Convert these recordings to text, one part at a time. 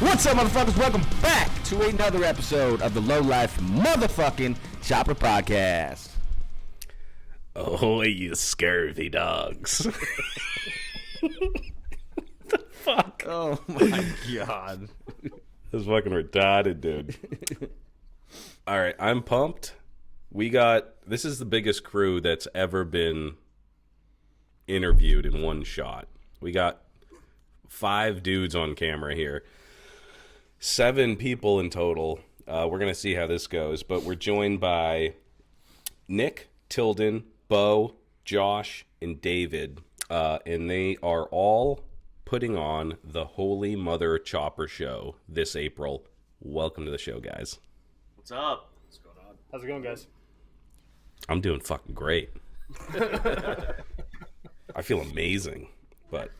What's up, motherfuckers? Welcome back to another episode of the Low Life Motherfucking Chopper Podcast. Oh, you scurvy dogs. The fuck? Oh my god. This is fucking retarded, dude. All right, I'm pumped. This is the biggest crew that's ever been interviewed in one shot. We got 5 dudes on camera here. 7 people in total. We're going to see how this goes, but we're joined by Nick, Tilden, Bo, Josh, and David, and they are all putting on the Holy Mother Chopper Show this April. Welcome to the show, guys. What's up? What's going on? How's it going, guys? I'm doing fucking great. I feel amazing. But,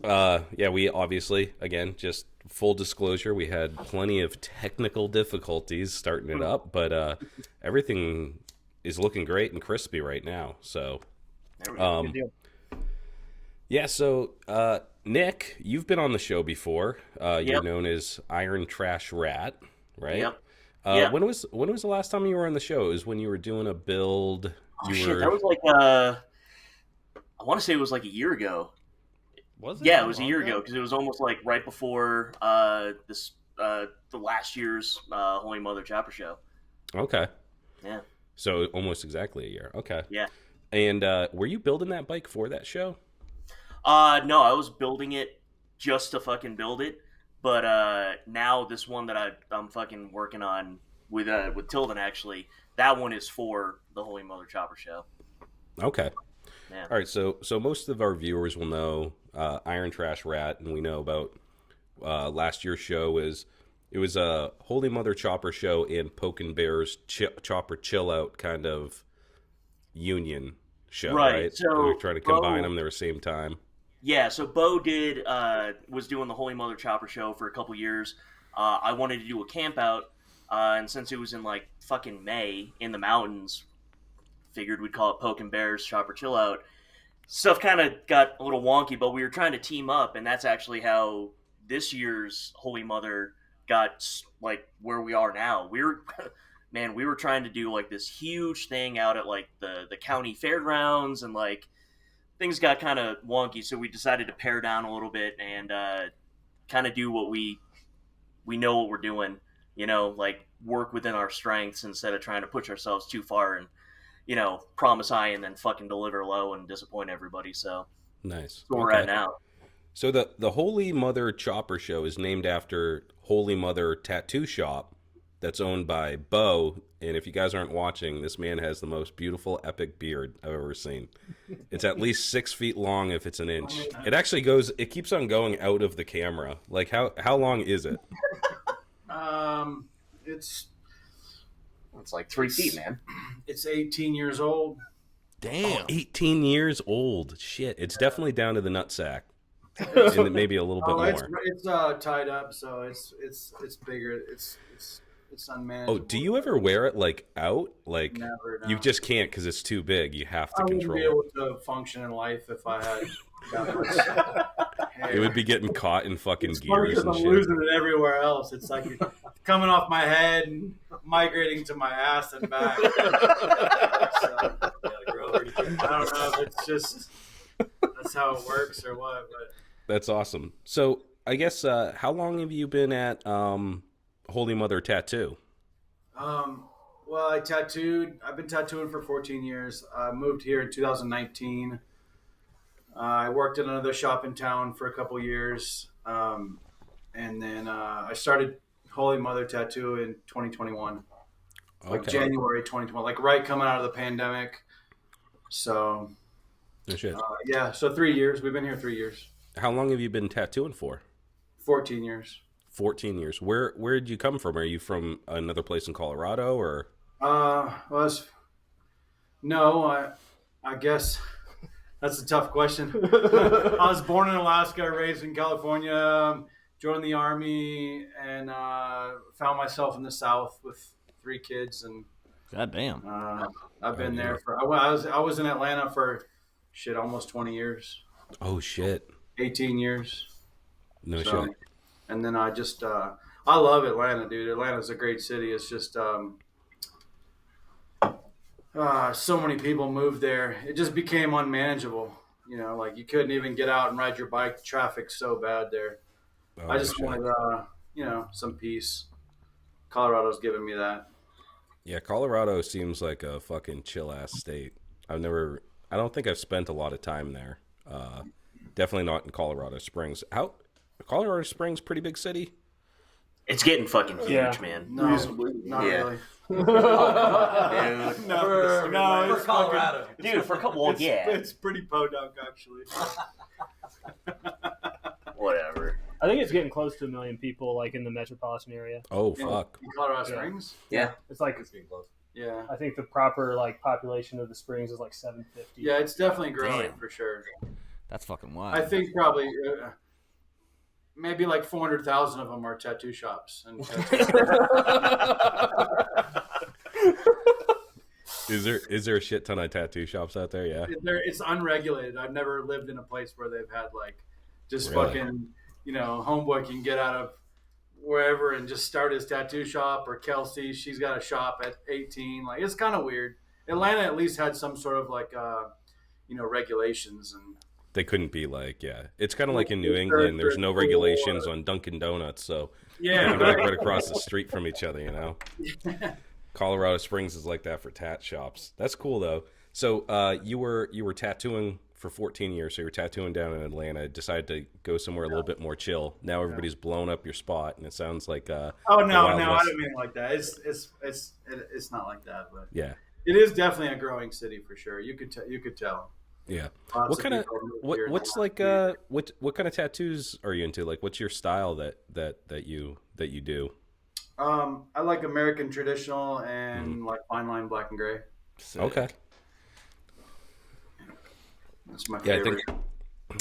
yeah, we obviously, again, just full disclosure, we had plenty of technical difficulties starting it up, but everything is looking great and crispy right now. So, There we go. Good deal. yeah, so Nick, you've been on the show before. You're Yep. known as Iron Trash Rat, right? Yep. Yep. When was the last time you were on the show? It was when you were doing a build. Oh, shit, that was like, I want to say it was like a year ago. Was it? Yeah, it was a year ago, because it was almost like right before the last year's Holy Mother Chopper Show. Okay. Yeah. So almost exactly a year. Okay. Yeah. And were you building that bike for that show? No, I was building it just to fucking build it, but now this one that I'm fucking working on with Tilden, actually, that one is for the Holy Mother Chopper Show. Okay. Yeah. All right. So most of our viewers will know Iron Trash Rat, and we know about last year's show it was a Holy Mother Chopper Show and Poke and Bear's Chopper Chill Out kind of union show, right? So we were trying to combine them. They were same time. Yeah, so Bo was doing the Holy Mother Chopper Show for a couple years. I wanted to do a camp out, and since it was in like fucking May in the mountains, figured we'd call it Poke and Bear's Chopper Chill Out. Stuff kind of got a little wonky, but we were trying to team up, and that's actually how this year's Holy Mother got like where we are now. We were trying to do like this huge thing out at like the county fairgrounds, and like things got kind of wonky, so we decided to pare down a little bit and kind of do what we know what we're doing, like work within our strengths instead of trying to push ourselves too far and, promise high and then fucking deliver low and disappoint everybody. So Nice. that's where we're at now. So the Holy Mother Chopper Show is named after Holy Mother Tattoo Shop that's owned by Bo. And if you guys aren't watching, this man has the most beautiful, epic beard I've ever seen. It's at least 6 feet long if it's an inch. It keeps on going out of the camera. Like, how long is it? It's like 3 feet, man. It's 18 years old. Damn. 18 years old. Shit. It's definitely down to the nutsack. And maybe a little bit more. It's tied up, so it's bigger. It's unmanageable. Oh, do you ever wear it like out? Like Never, no. you just can't because it's too big. You have to I wouldn't control be it. able to function in life if I had that much hair. It would be getting caught in fucking It's funny gears because and I'm shit. losing it everywhere else. It's like it's coming off my head and migrating to my ass and back. So, I don't know if it's just that's how it works or what, but That's awesome. So I guess how long have you been at Holy Mother Tattoo? well, I've been tattooing for 14 years. I moved here in 2019. I worked at another shop in town for a couple years. And then I started Holy Mother Tattoo in 2021. Like Okay. January 2021, like right coming out of the pandemic. So, No shit. yeah, so 3 years. We've been here 3 years. How long have you been tattooing for? 14 years. 14 years. Where did you come from? Are you from another place in Colorado or? I guess that's a tough question. I was born in Alaska, raised in California, joined the Army, and found myself in the South with 3 kids. And God damn. I've been there for. I was in Atlanta for almost 20 years. Oh shit. 18 years. No So, shit. And then I just I love Atlanta, dude. Atlanta's a great city. It's just so many people moved there. It just became unmanageable. You know, like you couldn't even get out and ride your bike. The traffic's so bad there. Oh, I just shit. wanted, some peace. Colorado's giving me that. Yeah, Colorado seems like a fucking chill ass state. I don't think I've spent a lot of time there. Definitely not in Colorado Springs. Colorado Springs, pretty big city. It's getting fucking huge, man. No, not Yeah. really. Dude. No, For Colorado. Dude, for a couple, well, yeah, It's pretty podunk, actually. whatever. I think it's getting close to 1 million people, like in the metropolitan area. Oh, fuck. In Colorado Springs? Yeah. It's like, It's getting close. Yeah. I think the proper like population of the Springs is like 750. Yeah, it's definitely growing Damn. for sure. That's fucking wild. I think probably maybe like 400,000 of them are tattoo shops. And Is there a shit ton of tattoo shops out there? Yeah. it's unregulated. I've never lived in a place where they've had like just Really? fucking, homeboy can get out of wherever and just start his tattoo shop, or Kelsey, she's got a shop at 18. Like, it's kind of weird. Atlanta at least had some sort of like, regulations, and They couldn't be like, yeah. It's kind of like in New England. There's no regulations on Dunkin' Donuts, so yeah, they're right across the street from each other, you know? Colorado Springs is like that for tat shops. That's cool, though. So you were tattooing for 14 years, so you were tattooing down in Atlanta, decided to go somewhere a little bit more chill. Now everybody's blown up your spot, and it sounds like Oh the no, Wild no, I West. don't mean it like that. It's not like that, but Yeah, it is definitely a growing city for sure. You could tell. yeah. Lots What kind of people move here in what's the like last year. what kind of tattoos are you into? Like, what's your style that you do? I like American traditional and like fine line black and gray. Sick. Okay. That's my Yeah, favorite.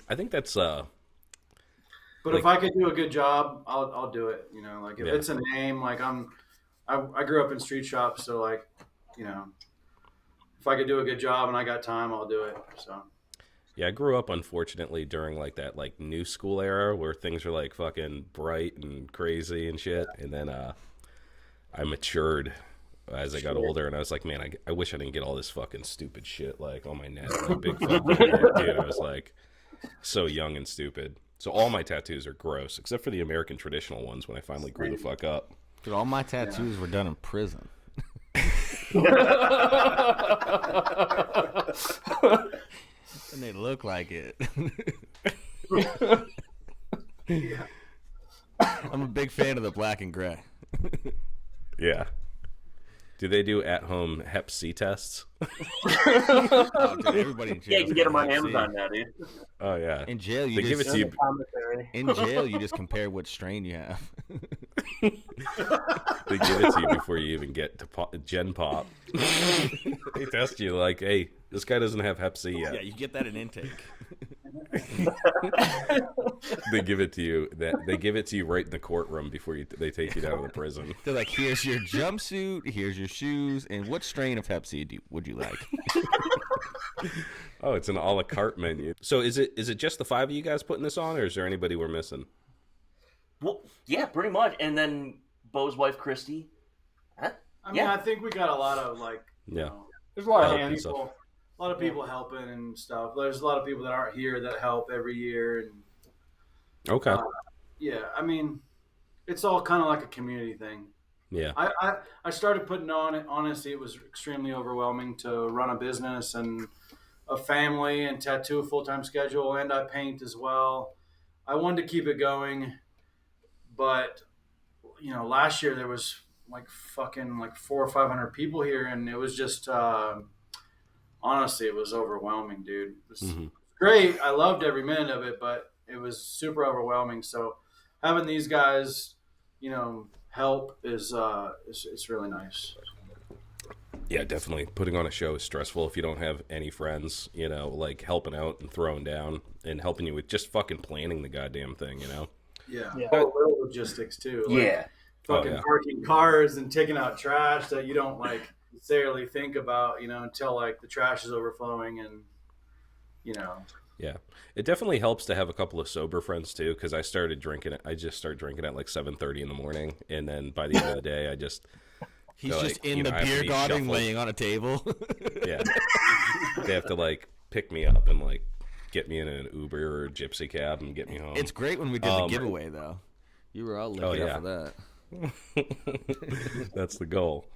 I think that's But like- if I could do a good job, I'll do it. Like if Yeah. it's a name, like I grew up in street shops, so like, if I could do a good job and I got time, I'll do it. So yeah, I grew up unfortunately during like that like new school era where things were like fucking bright and crazy and shit, and then I matured as I got older, and I was like, man, I wish I didn't get all this fucking stupid shit like on my neck, like big fucking dude. I was like so young and stupid. So all my tattoos are gross, except for the American traditional ones when I finally grew the fuck up. Dude, all my tattoos were done in prison. And they look like it. I'm a big fan of the black and gray. Yeah. Do they do at-home Hep C tests? Oh, dude, everybody in jail. Yeah, you can get them on Amazon now, dude. Oh yeah. In jail, you They give it just to you. Commissary. in jail you just compare what strain you have. They give it to you before you even get to Gen Pop. They test you like, hey, this guy doesn't have Hep C yet. Yeah, you get that in intake. They give it to you. They give it to you right in the courtroom before they take you down to the prison. They're like, here's your jumpsuit, here's your shoes, and what strain of Hep C would you like? Oh, it's an a la carte menu. So is it just the five of you guys putting this on, or is there anybody we're missing? Well, yeah, pretty much. And then Bo's wife, Christy. Huh? I mean, Yeah. I think we got a lot of like, Yeah. There's a lot of Help hands. yourself. a lot of people helping and stuff. There's a lot of people that aren't here that help every year, and Okay. yeah, I mean, it's all kind of like a community thing. Yeah. I started putting on it. Honestly, it was extremely overwhelming to run a business and a family and tattoo a full-time schedule, and I paint as well. I wanted to keep it going, but last year there was like fucking like 400 or 500 people here, and it was just honestly, it was overwhelming, dude. It was Mhm. great. I loved every minute of it, but it was super overwhelming. So having these guys, help is it's really nice. Yeah, definitely. Putting on a show is stressful if you don't have any friends, like helping out and throwing down and helping you with just fucking planning the goddamn thing, Yeah. Yeah. Oh, little logistics too. Like Yeah. fucking Oh, yeah. parking cars and taking out trash that you don't like necessarily think about, until like the trash is overflowing and Yeah, it definitely helps to have a couple of sober friends too. Because I started drinking it. I just started drinking at like 7:30 in the morning, and then by the end of the day, I just He's feel just like, in the I have to beer be garden shuffled. laying on a table. Yeah, they have to like pick me up and like get me in an Uber or a gypsy cab and get me home. It's great when we did the giveaway, though. You were all lit yeah. up for that. That's the goal.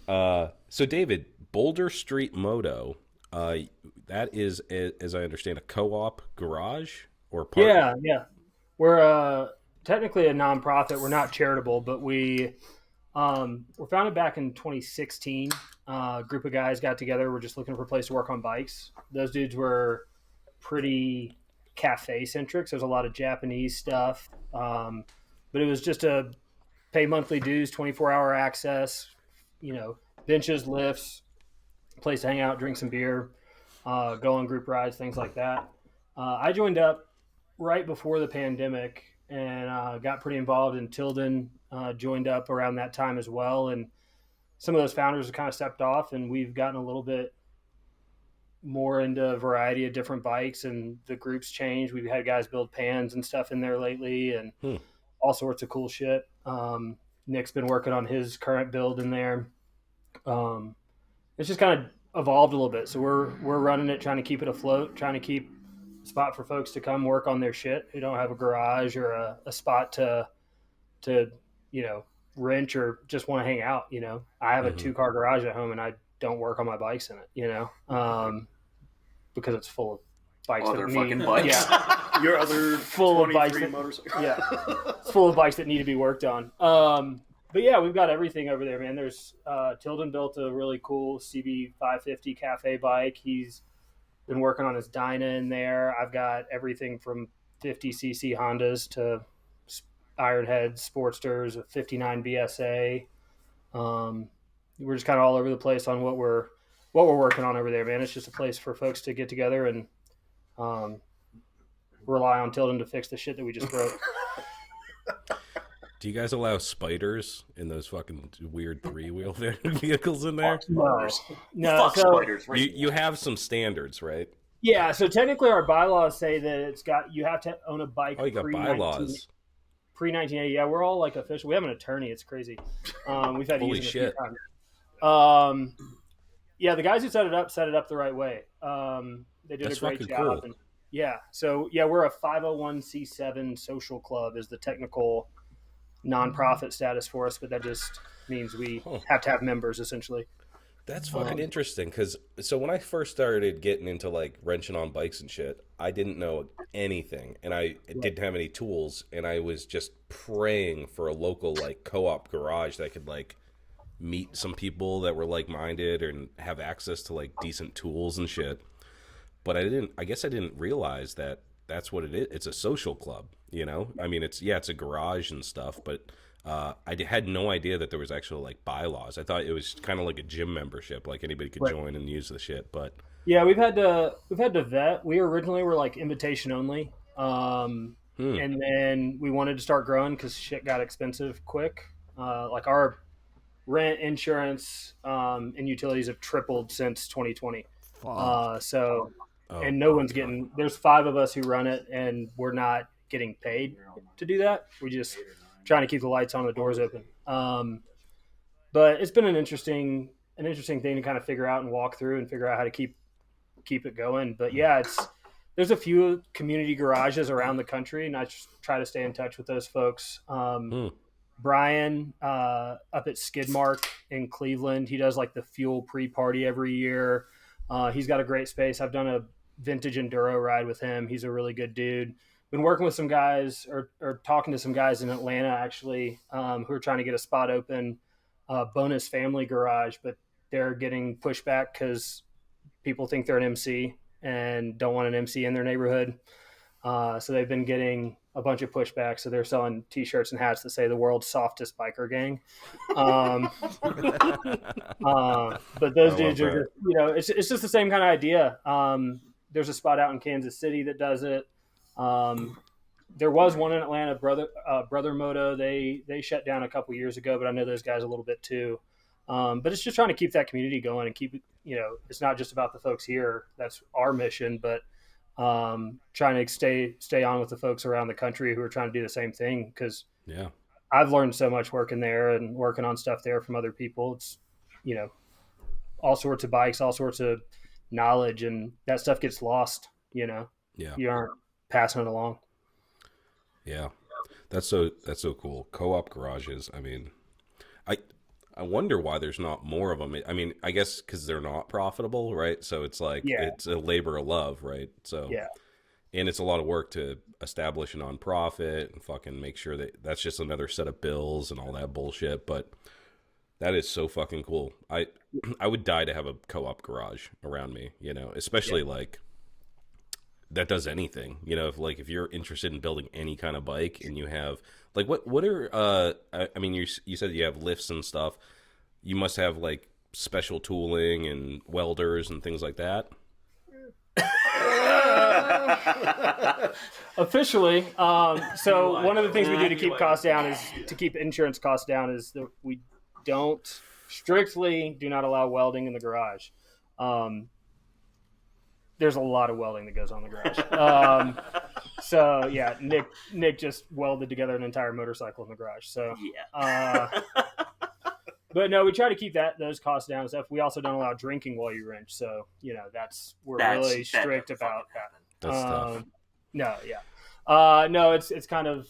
So David, Boulder Street Moto, that is, as I understand, a co-op garage or park. Yeah. We're technically a nonprofit. We're not charitable, but we're founded back in 2016. A group of guys got together. We're just looking for a place to work on bikes. Those dudes were pretty cafe centric. So there's a lot of Japanese stuff. But it was just a pay monthly dues, 24-hour access, benches, lifts, place to hang out, drink some beer, go on group rides, things like that. I joined up right before the pandemic and got pretty involved in Tilden, joined up around that time as well. And some of those founders have kind of stepped off, and we've gotten a little bit more into a variety of different bikes, and the group's changed. We've had guys build pans and stuff in there lately and all sorts of cool shit. Nick's been working on his current build in there. It's just kind of evolved a little bit. So we're running it, trying to keep it afloat, trying to keep a spot for folks to come work on their shit who don't have a garage or a spot to wrench or just want to hang out. I have a 2-car garage at home and I don't work on my bikes in it, because it's full of bikes. Other fucking bikes. Yeah. Your other full of bikes that, motorcycles. Yeah. It's full of bikes that need to be worked on. But yeah, we've got everything over there, man. There's Tilden built a really cool CB 550 cafe bike. He's been working on his Dyna in there. I've got everything from 50cc Hondas to Ironheads, Sportsters, a 59 BSA. We're just kind of all over the place on what we're working on over there, man. It's just a place for folks to get together and rely on Tilden to fix the shit that we just broke. Do you guys allow spiders in those fucking weird 3-wheel vehicles in there? No. Fuck spiders. Right? You have some standards, right? Yeah, so technically our bylaws say that you have to own a bike. Oh, you got bylaws. Pre-1980. Yeah, we're all like official. We have an attorney. It's crazy. We've had to Holy use shit. a few times. Yeah, the guys who set it up the right way. They did That's a great fucking job. cool. And yeah, so yeah, we're a 501c7 social club is the technical nonprofit status for us, but that just means we have to have members essentially. That's fucking interesting, because so when I first started getting into like wrenching on bikes and shit, I didn't know anything, and I didn't have any tools, and I was just praying for a local like co-op garage that could like meet some people that were like-minded and have access to like decent tools and shit. But I guess I didn't realize that that's what it is. It's a social club, I mean, it's a garage and stuff, but I had no idea that there was actual like bylaws. I thought it was kind of like a gym membership, like anybody could join and use the shit. But yeah, we've had to vet. We originally were like invitation only, and then we wanted to start growing because shit got expensive quick. Like our rent, insurance, and utilities have tripled since 2020. And no one's getting. There's 5 of us who run it, and we're not getting paid to do that. We just trying to keep the lights on, the doors open. But it's been an interesting thing to kind of figure out and walk through and figure out how to keep it going. But yeah, there's a few community garages around the country, and I just try to stay in touch with those folks. Brian up at Skidmark in Cleveland, he does like the fuel pre-party every year. He's got a great space. I've done a vintage enduro ride with him. He's a really good dude. Been working with some guys or talking to some guys in Atlanta actually, who are trying to get a spot open, Bonus Family Garage, but they're getting pushback because people think they're an MC and don't want an MC in their neighborhood. So they've been getting a bunch of pushback. So they're selling t-shirts and hats that say the world's softest biker gang. But those dudes are just, it's just the same kind of idea. There's a spot out in Kansas City that does it. There was one in Atlanta, Brother Moto. They shut down a couple years ago, but I know those guys a little bit too. But it's just trying to keep that community going and keep it, it's not just about the folks here. That's our mission, but trying to stay on with the folks around the country who are trying to do the same thing. Because Yeah. I've learned so much working there and working on stuff there from other people. It's, all sorts of bikes, all sorts of knowledge, and that stuff gets lost. Yeah. You aren't passing it along. Yeah. That's so cool. Co-op garages. I mean, I wonder why there's not more of them. I mean, I guess because they're not profitable, right? So it's like it's a labor of love, right? So and it's a lot of work to establish a nonprofit and fucking make sure that that's just another set of bills and all that bullshit. But that is so fucking cool. I would die to have a co-op garage around me, especially like that does anything, if you're interested in building any kind of bike and you have like what are I mean you said you have lifts and stuff. You must have like special tooling and welders and things like that. Officially, so one of the things we do to keep costs down is to keep insurance costs down is that we strictly do not allow welding in the garage. There's a lot of welding that goes on in the garage. So yeah, Nick just welded together an entire motorcycle in the garage. So but no, we try to keep those costs down and stuff. We also don't allow drinking while you wrench. So we're really strict about that. That's tough. No, it's kind of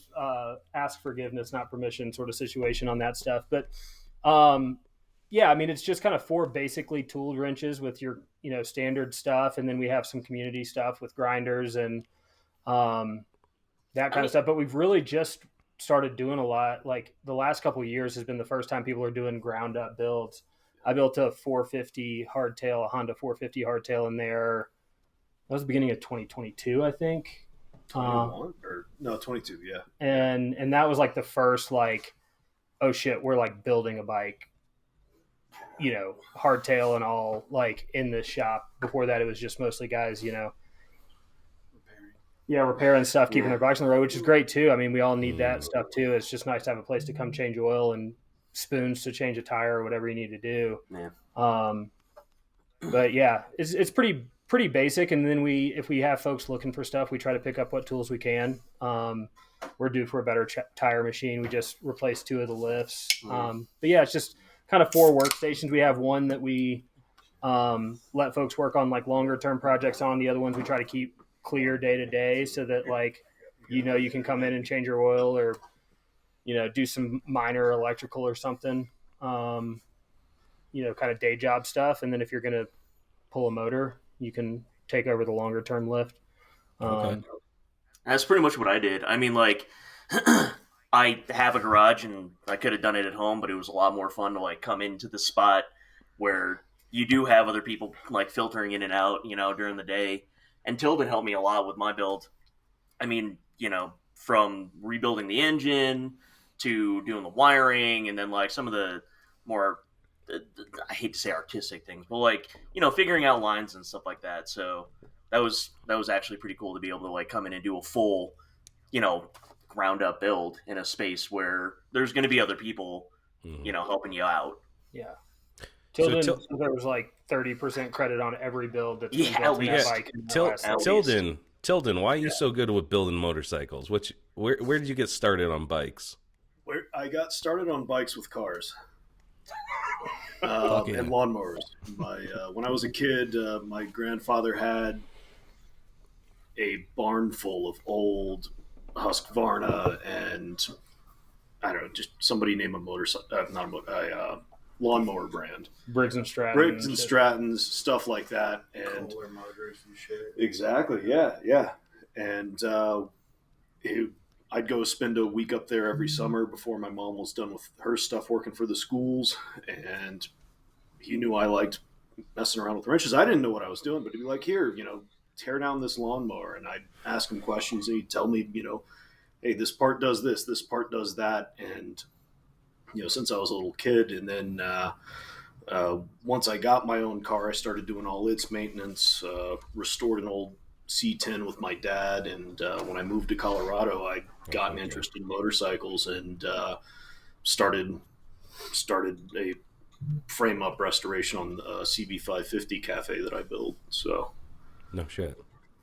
ask forgiveness, not permission sort of situation on that stuff. But I mean, it's just kind of 4 basically tooled wrenches with your standard stuff, and then we have some community stuff with grinders and that kind of stuff. But we've really just started doing a lot. Like the last couple of years has been the first time people are doing ground up builds. I built a 450 hardtail, a Honda 450 hardtail in there. That was the beginning of 2022, I think. 21 or no, 22, yeah. And that was like the first like, oh shit, we're like building a bike, hardtail and all, like in the shop. Before that, it was just mostly guys, repairing stuff, keeping their bikes on the road, which is great too. I mean, we all need that stuff too. It's just nice to have a place to come change oil and spoons to change a tire or whatever you need to do. Yeah. But yeah, it's pretty basic. And then if we have folks looking for stuff, we try to pick up what tools we can. We're due for a better tire machine. We just replaced 2 of the lifts. But yeah, it's just kind of 4 workstations. We have one that we let folks work on like longer term projects on. The other ones we try to keep clear day to day so that like, you can come in and change your oil or, do some minor electrical or something, kind of day job stuff. And then if you're going to pull a motor, you can take over the longer term lift. Okay. That's pretty much what I did. I mean, like, I have a garage and I could have done it at home, but it was a lot more fun to like come into the spot where you do have other people like filtering in and out, during the day. And Tilden helped me a lot with my build. I mean, from rebuilding the engine to doing the wiring, and then like some of the more, I hate to say artistic things, but like, figuring out lines and stuff like that. So that was actually pretty cool to be able to like come in and do a full, ground up build in a space where there's going to be other people, helping you out. Yeah. Tilden, there was like 30% credit on every build that's been built in that bike. Tilden, why are you so good with building motorcycles? Where did you get started on bikes? I got started on bikes with cars and lawnmowers. When I was a kid, my grandfather had a barn full of old Husqvarna and I don't know, just somebody name a motorcycle, lawnmower brand. Briggs and Strattons, stuff like that. And Kohler motors and shit. Exactly, yeah. And I'd go spend a week up there every summer before my mom was done with her stuff working for the schools. And he knew I liked messing around with wrenches. I didn't know what I was doing, but he'd be like, here, tear down this lawnmower. And I'd ask him questions and he'd tell me, hey, this part does this part does that. And since I was a little kid, and then once I got my own car, I started doing all its maintenance, restored an old C10 with my dad, and when I moved to Colorado, I got an interest in motorcycles and started a frame-up restoration on the CB550 Cafe that I built. So, no shit.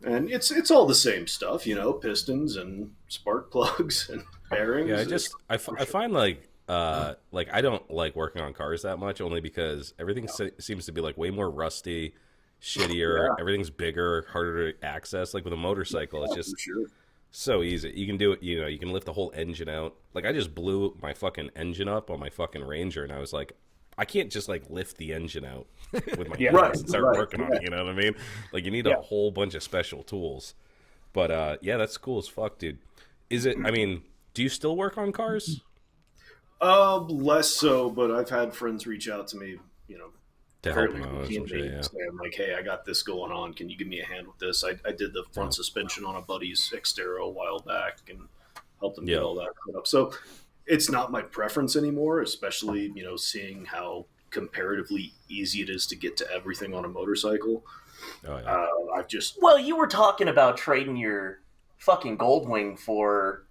And it's all the same stuff, you know, pistons and spark plugs and bearings. Yeah, I find like I don't like working on cars that much, only because everything seems to be like way more rusty, shittier. Yeah. Everything's bigger, harder to access. Like with a motorcycle, it's for just sure. so easy. You can do it. You know, you can lift the whole engine out. Like I just blew my fucking engine up on my fucking Ranger, and I was like, I can't just like lift the engine out with my hands and start working on it. You know what I mean? Like you need a whole bunch of special tools. But yeah, that's cool as fuck, dude. Is it? I mean, do you still work on cars? Less so, but I've had friends reach out to me, you know, To help fairly them out, routinely, saying like, "Hey, I got this going on. Can you give me a hand with this?" I did the front suspension on a buddy's Xterra a while back and helped him get all that set up. So it's not my preference anymore, especially, you know, seeing how comparatively easy it is to get to everything on a motorcycle. Oh yeah. I've just Well, you were talking about trading your fucking Goldwing for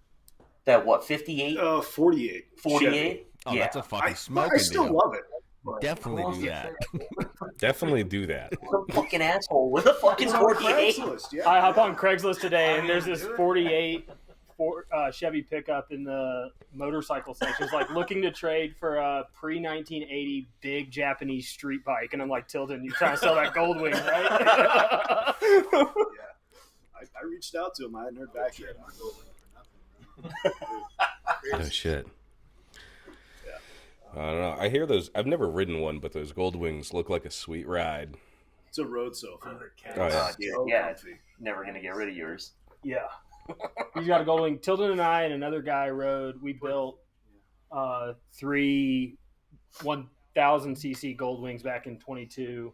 that, what, 58? 48. 48? Oh, Yeah. that's a fucking I smoking still deal. love it. Definitely do that. Definitely do that. Some fucking asshole with a fucking It's on 48. Craigslist, yeah. I hop on Craigslist today, and there's this 48 Chevy pickup in the motorcycle section. It's like looking to trade for a pre-1980 big Japanese street bike, and I'm like, Tilden, you're trying to sell that Goldwing, right? Yeah. I reached out to him. I hadn't heard back yet. Oh shit. I don't know. I hear those. I've never ridden one, but those Goldwings look like a sweet ride. It's a road sofa. Oh yeah. Dude, So yeah, comfy. never gonna get rid of yours. Yeah. He's got a Goldwing. Tilden and I and another guy rode. We built 3 1,000cc Goldwings back in 22.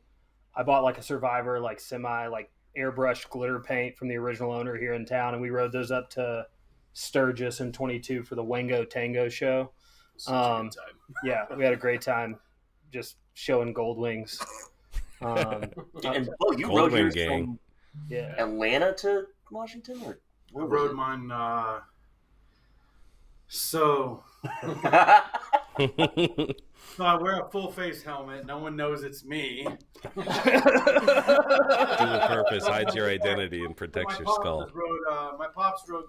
I bought like a Survivor, like semi, like airbrush glitter paint from the original owner here in town, and we rode those up to Sturgis in 22 for the Wango Tango show. Such a good time. Yeah, we had a great time just showing Goldwings. And you rode Goldwing yours gang. from Yeah. Atlanta to Washington, or I rode mine. So I wear a full face helmet. No one knows it's me. Dual purpose, hides your identity and protects your skull. My pops rode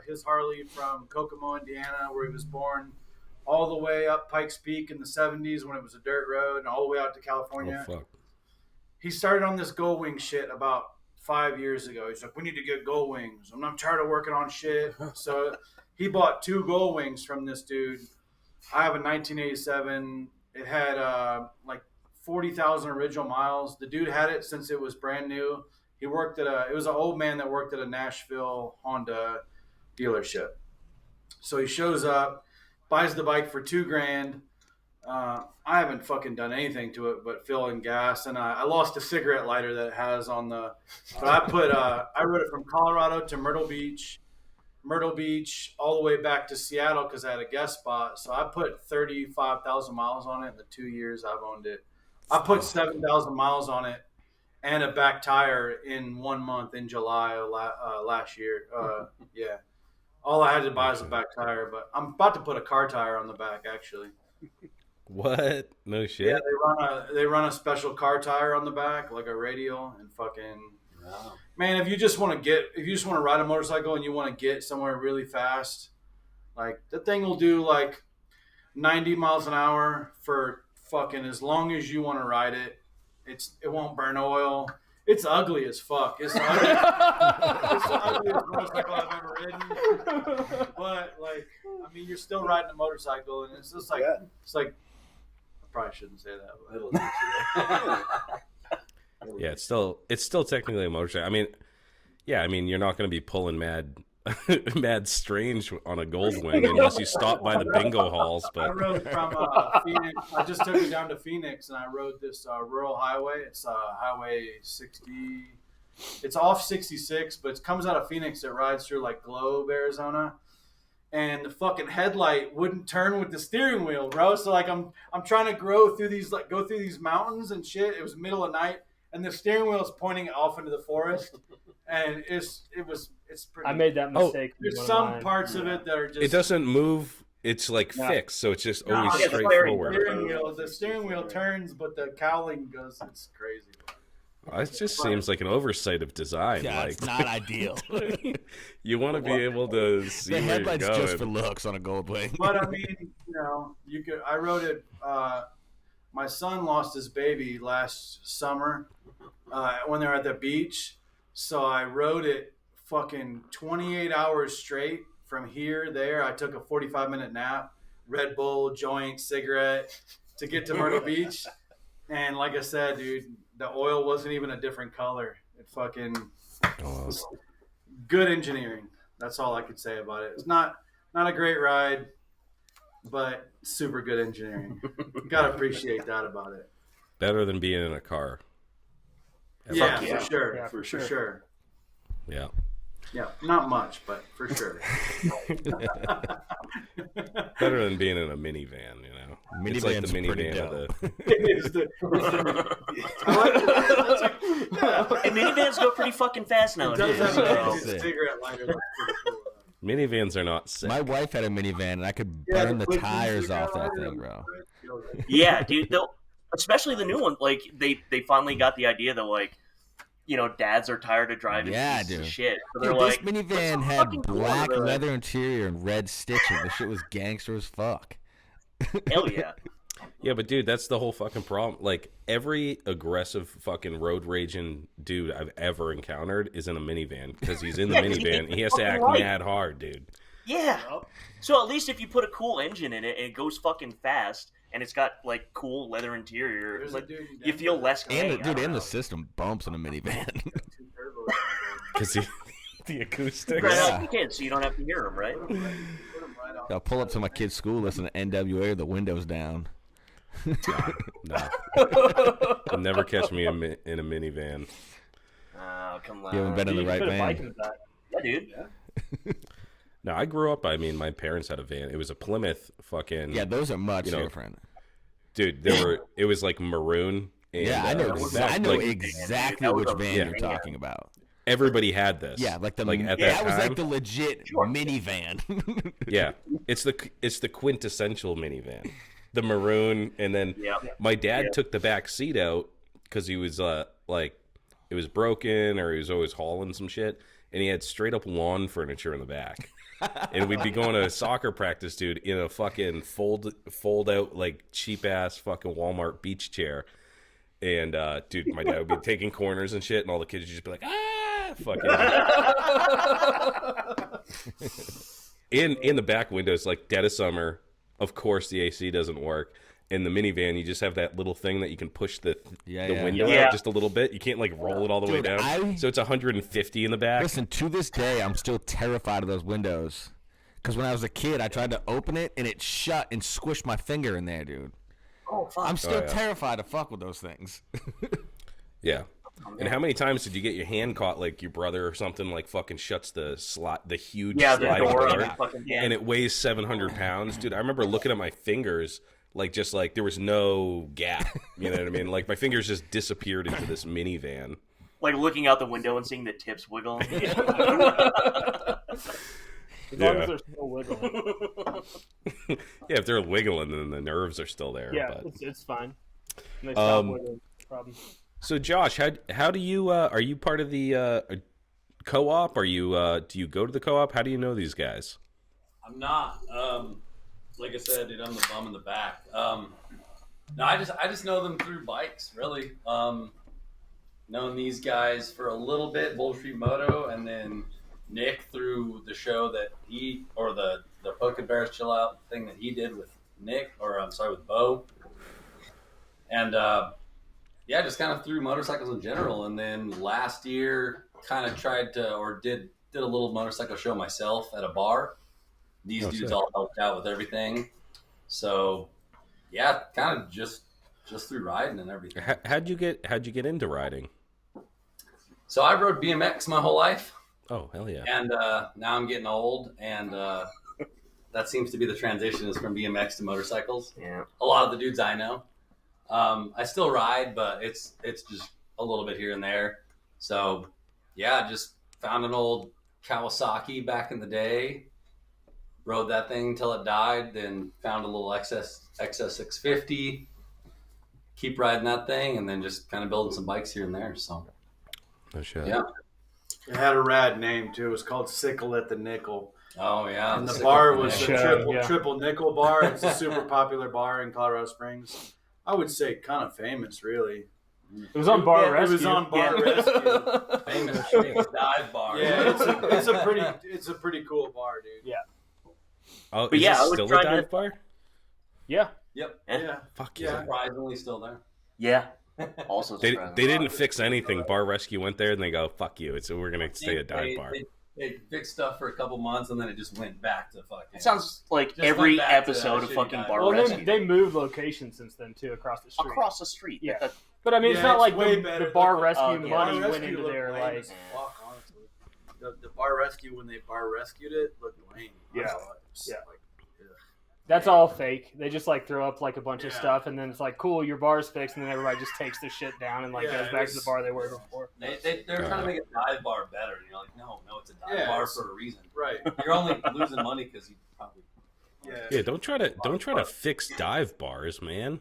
his Harley from Kokomo, Indiana, where he was born, all the way up Pikes Peak in the 70s when it was a dirt road, and all the way out to California. Oh fuck. He started on this Goldwing shit about 5 years ago. He's like, we need to get Goldwings. I'm tired of working on shit. So he bought 2 Goldwings from this dude. I have a 1987. It had like 40,000 original miles. The dude had it since it was brand new. He worked at it was an old man that worked at a Nashville Honda dealership. So he shows up, buys the bike for $2,000. I haven't fucking done anything to it but fill in gas, and I lost a cigarette lighter that it has on the. But I rode it from Colorado to Myrtle Beach, all the way back to Seattle because I had a guest spot. So I put 35,000 miles on it in the 2 years I've owned it. I put 7,000 miles on it and a back tire in 1 month in July of last year. Yeah. All I had to buy is a back tire, but I'm about to put a car tire on the back, actually. What? No shit. Yeah, they run a special car tire on the back, like a radial, and fucking. Wow. Man, if you just want to ride a motorcycle and you want to get somewhere really fast, like the thing will do like 90 miles an hour for fucking as long as you want to ride it. It won't burn oil. It's ugly as fuck. It's ugly. It's the ugliest motorcycle I've ever ridden. But like, I mean, you're still riding a motorcycle, and it's just like it's like. I probably shouldn't say that. But. Yeah, it's still technically a motorcycle. I mean, yeah, I mean, you're not going to be pulling mad strange on a Goldwing unless you stop by the bingo halls. I But rode from Phoenix. I just took it down to Phoenix, and I rode this rural highway. It's Highway 60. It's off 66, but it comes out of Phoenix. It rides through like Globe, Arizona. And the fucking headlight wouldn't turn with the steering wheel, bro. So like I'm trying to go through these mountains and shit. It was middle of night, and the steering wheel is pointing off into the forest, and it's pretty. I made that mistake. There's some parts of it that are just. it doesn't move. It's like fixed, so it's just always it's straight very forward. The steering wheel turns, but the cowling goes. It's crazy. It just seems like an oversight of design. Yeah, like, it's not ideal. you want to be able to see The where you're headlight's going. just for looks on a Goldwing. But I mean, you could. I rode it. My son lost his baby last summer when they were at the beach, so I rode it fucking 28 hours straight from here there. I took a 45-minute nap, Red Bull, joint, cigarette to get to Myrtle Beach, and like I said, dude, the oil wasn't even a different color. It fucking was good engineering. That's all I could say about it. It's not a great ride, but super good engineering. Gotta appreciate that about it. Better than being in a car. Yeah, yeah. for sure. Yeah, for for sure. sure. Yeah. Yeah, not much, but for sure. Better than being in a minivan, you know. It's like the Minivan's pretty minivan of dope. the. It's the- I like that. And minivans go pretty fucking fast It nowadays. does have an so- exit cigarette lighter. That's pretty cool. Minivans are not sick. My wife had a minivan, and I could Yeah, burn the quick tires cigarette off that lighter. thing, bro. Yeah, dude. Especially the new one. Like they finally got the idea that like, dads are tired of driving Yeah, pieces of dude. shit. So Dude, they're this like, minivan "Let's had fucking go black to the-" leather interior and red stitching. This shit was gangster as fuck. Hell yeah. Yeah, but dude, that's the whole fucking problem. Like, every aggressive fucking road raging dude I've ever encountered is in a minivan because he's in the Yeah, minivan. He has to fucking act right. mad hard, dude. Yeah. So at least if you put a cool engine in it and it goes fucking fast and it's got like cool leather interior, There's a like dude in you feel Denver less that's And gang. the, I dude, don't and the know. system bumps in a minivan. got 2 turbos. Because the acoustics. Right Yeah. out the kids, so you don't have to hear them, right? Put 'em right off. I'll pull up to my kid's school, listen to NWA with the windows down. No. You'll never catch me in a minivan. Oh, come on. You haven't been in Dude, the you right put a bike van. in the back. Yeah, dude. No, I grew up, my parents had a van. It was a Plymouth fucking. Yeah, those are much You know, different. Dude, it was like maroon. And, Yeah, I know. I know like, exactly which van Yeah. you're talking about. everybody had this. Yeah, like the at yeah, that that was time. like the legit Sure. minivan. Yeah, it's the quintessential minivan, the maroon, and then Yeah. my dad took the back seat out because he was like it was broken or he was always hauling some shit, and he had straight up lawn furniture in the back, and we'd be going to soccer practice, dude, in a fucking fold out like cheap ass fucking Walmart beach chair. And dude, my dad would be taking corners and shit, and all the kids would just be like, "Ah, fucking." In the back windows, like dead of summer, of course the AC doesn't work. In the minivan, you just have that little thing that you can push the window Yeah. out just a little bit. You can't like roll it all the way Dude, down. So it's 150 in the back. Listen, to this day, I'm still terrified of those windows. Because when I was a kid, I tried to open it, and it shut and squished my finger in there, dude. Oh, fuck. I'm still yeah. terrified to fuck with those things. Yeah. And how many times did you get your hand caught, like your brother or something, like fucking shuts the huge Yeah, the sliding door door, on the fucking hand. and it weighs 700 pounds, dude. I remember looking at my fingers, like just like there was no gap. You know what I mean? Like my fingers just disappeared into this minivan. Like looking out the window and seeing the tips wiggle. As long Yeah. as they're still wiggling. Yeah, if they're wiggling, then the nerves are still there. Yeah, But. it's fine. And they stop Um, wiggling. Problem. So, Josh, how do you are you part of the co-op? Are you do you go to the co-op? How do you know these guys? I'm not. Like I said, dude, I'm the bum in the back. No, I just know them through bikes, really. Known these guys for a little bit, Boulder Street Moto, and then Nick through the show that the Poke and Bears Chill Out thing that he did with Nick, with Bo. And yeah, just kind of through motorcycles in general. And then last year, kind of tried to, or did a little motorcycle show myself at a bar. These dudes sick. all helped out with everything. So yeah, kind of just through riding and everything. How'd you get into riding? So I rode BMX my whole life. Oh, hell yeah. And now I'm getting old, and that seems to be the transition is from BMX to motorcycles. Yeah. A lot of the dudes I know. I still ride, but it's just a little bit here and there. So, yeah, just found an old Kawasaki back in the day, rode that thing till it died, then found a little XS650, keep riding that thing, and then just kind of building some bikes here and there. So No shit. yeah. It had a rad name too. It was called Sickle at the Nickel. Oh yeah. And the Sickle bar at the was the Nickel. triple nickel bar. It's a super popular bar in Colorado Springs. I would say kind of famous, really. It was on Bar Yeah, Rescue. It was on Bar Rescue. Famous dive bar. Yeah, it's a pretty cool bar, dude. Yeah. Oh, But is yeah, this I was still a trying to- dive bar? Yeah. Yep. Yeah. Fuck Yeah. yeah. Surprisingly still there. Yeah. Also, They surprising. didn't fix anything. Bar Rescue went there and they go, "Fuck you." So we're gonna stay a dive bar. They fixed stuff for a couple months, and then it just went back to fucking. It sounds like Just every went back to episode that of shitty fucking dive Bar bar. Well, Rescue. they moved locations since then too across the street. Across the street. Yeah. That- But I mean, it's Yeah, not it's like way the better. Bar The- Rescue yeah. money Bar went Rescue into looked their lame like. as fuck, honestly. The Bar Rescue, when they bar rescued it, looked lame. Yeah. I thought it was Yeah. like, ugh. That's all fake. They just like throw up like a bunch of Yeah. stuff, and then it's like, cool, your bar's fixed, and then everybody just takes the shit down and like Yeah, goes back to the it's- bar they were before. They're trying to make a dive bar better, and you're like, no, it's a dive Yeah, bar it's- for a reason. Right. You're only losing money because you probably. Yeah. Yeah, don't try to fix dive bars, man.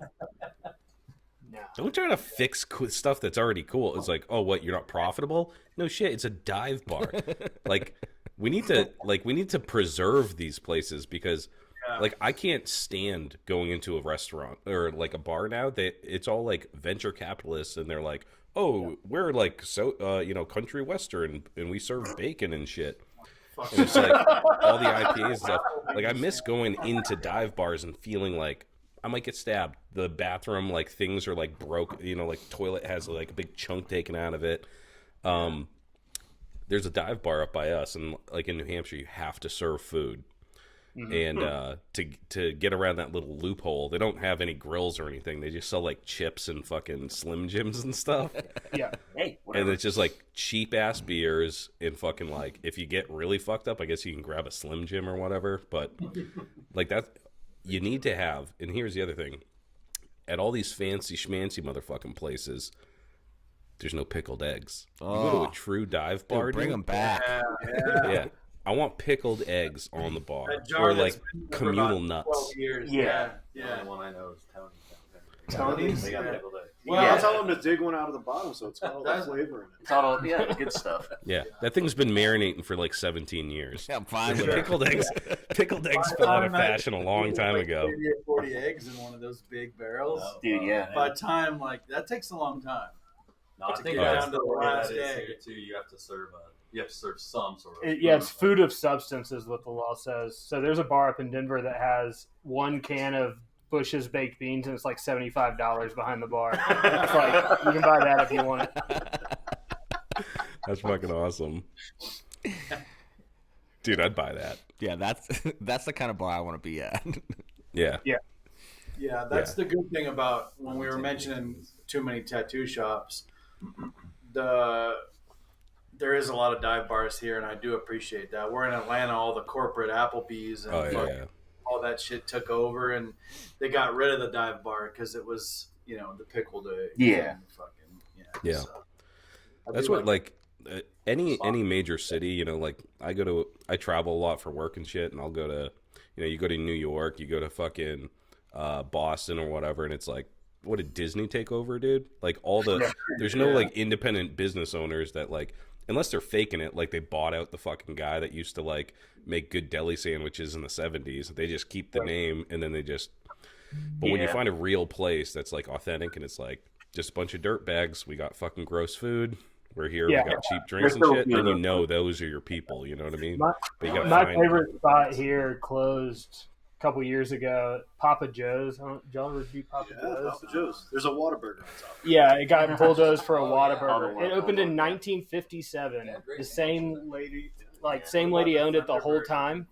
No. Don't try to fix stuff that's already cool. It's like, oh, what? You're not profitable? No shit. It's a dive bar. Like, we need to preserve these places because, Yeah. like, I can't stand going into a restaurant or like a bar now. It's all like venture capitalists, and they're like, oh, we're like country western, and we serve bacon and shit. Fuck. And it's like all the IPAs and stuff. Like, I miss going into dive bars and feeling like I might get stabbed. The bathroom, like, things are like broke. Like toilet has like a big chunk taken out of it. There's a dive bar up by us, and like in New Hampshire, you have to serve food. And to get around that little loophole, they don't have any grills or anything. They just sell like chips and fucking Slim Jims and stuff. Yeah. Hey, And whatever. it's just like cheap ass beers and fucking like, if you get really fucked up, I guess you can grab a Slim Jim or whatever. But like that, you need to have. And here's the other thing: at all these fancy schmancy motherfucking places, there's no pickled eggs. You go to Oh. a true dive bar, Dude, bring dude, them back. yeah. I want pickled eggs on the bar, That jar or that's like been there for communal about nuts. 12 years. Yeah. The Yeah. only one I know is Tony's. Tony's? They got Yeah. pickled eggs. Well, Yeah. I'll tell them to dig one out of the bottom so it's got all the That's- flavor in it. It's all good stuff. Yeah, that thing's been marinating for like 17 years. Yeah, I'm fine with The it. pickled eggs fell out of fashion a long time ago. 30 or 40 eggs in one of those big barrels. Dude, yeah. By the time, like, that takes a long time. No, I To think get that's down to the the way last that is egg. here too. You have to serve some sort of. Yeah, it's food of substance is what the law says. So there's a bar up in Denver that has one can of Bush's baked beans, and it's like $75 behind the bar. It's like, you can buy that if you want. That's fucking awesome. Dude, I'd buy that. Yeah, that's the kind of bar I want to be at. Yeah. Yeah, that's the good thing about when we were mentioning too many tattoo shops. There is a lot of dive bars here, and I do appreciate that. We're in Atlanta, all the corporate Applebee's and Oh fucking yeah. all that shit took over, and they got rid of the dive bar because it was, the pickled egg. Yeah. Fucking, Yeah. So, I That's do what like any major city, like I travel a lot for work and shit, and I'll go to you go to New York, you go to fucking Boston or whatever, and it's like, what did Disney take over, dude? Like there's no like independent business owners that like, unless they're faking it, like they bought out the fucking guy that used to like make good deli sandwiches in the 70s. They just keep the name, and then they just. But when you Yeah. find a real place that's like authentic, and it's like just a bunch of dirt bags, we got fucking gross food. We're here. Yeah. We got cheap drinks and They're so shit. Then you good. know those are your people. You know what I mean? My, But you gotta my find favorite spot here closed a couple years ago. Papa Joe's. Did y'all ever do Papa Yeah, Joe's? Papa Joe's. There's a Whataburger on top. Yeah, it got bulldozed for a Oh, yeah. Whataburger. Oh, It opened in Whataburger. 1957. Yeah, great. The same lady, same lady owned it the whole time.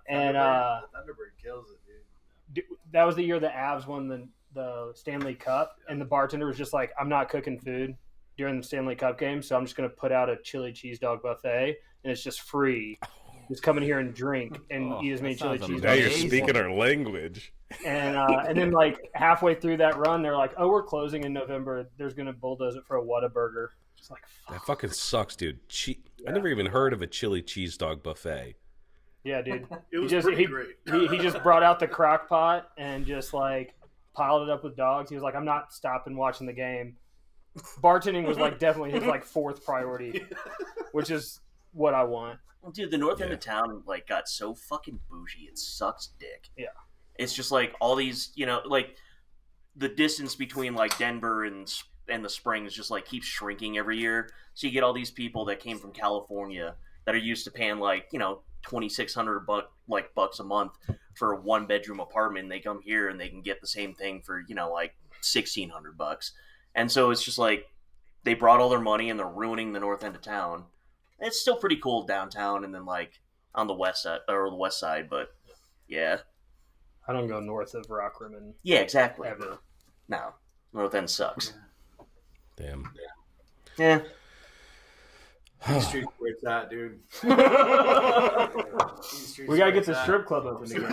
And, the Thunderbird kills it, dude. That was the year the Avs won the Stanley Cup, and the bartender was just like, "I'm not cooking food during the Stanley Cup game, so I'm just going to put out a chili cheese dog buffet, and it's just free. Just come in here and drink and Oh, eat as many that chili sounds cheese Now dogs you're as you speaking want." our language. And then like halfway through that run, they're like, "Oh, we're closing in November. There's going to bulldoze it for a Whataburger." It's like, fuck. That fucking sucks, dude. I never even heard of a chili cheese dog buffet. Yeah, dude. It was he just pretty he, great. he just brought out the crock pot and just like piled it up with dogs. He was like, I'm not stopping watching the game. Bartending was like definitely his like fourth priority, which is what I want. Well, dude, the north end of town like got so fucking bougie. It sucks dick. Yeah. It's just like all these, like the distance between like Denver and the Springs just like keeps shrinking every year. So you get all these people that came from California that are used to paying like $2,600 a month for a 1-bedroom apartment. And they come here and they can get the same thing for like $1,600. And so it's just like they brought all their money and they're ruining the north end of town. It's still pretty cool downtown and then like on the west side, but yeah. I don't go north of Rockrimmon. Yeah, exactly. Ever. No, north end sucks. Damn. Yeah. These streets where it's at, dude. We gotta get the strip club open again.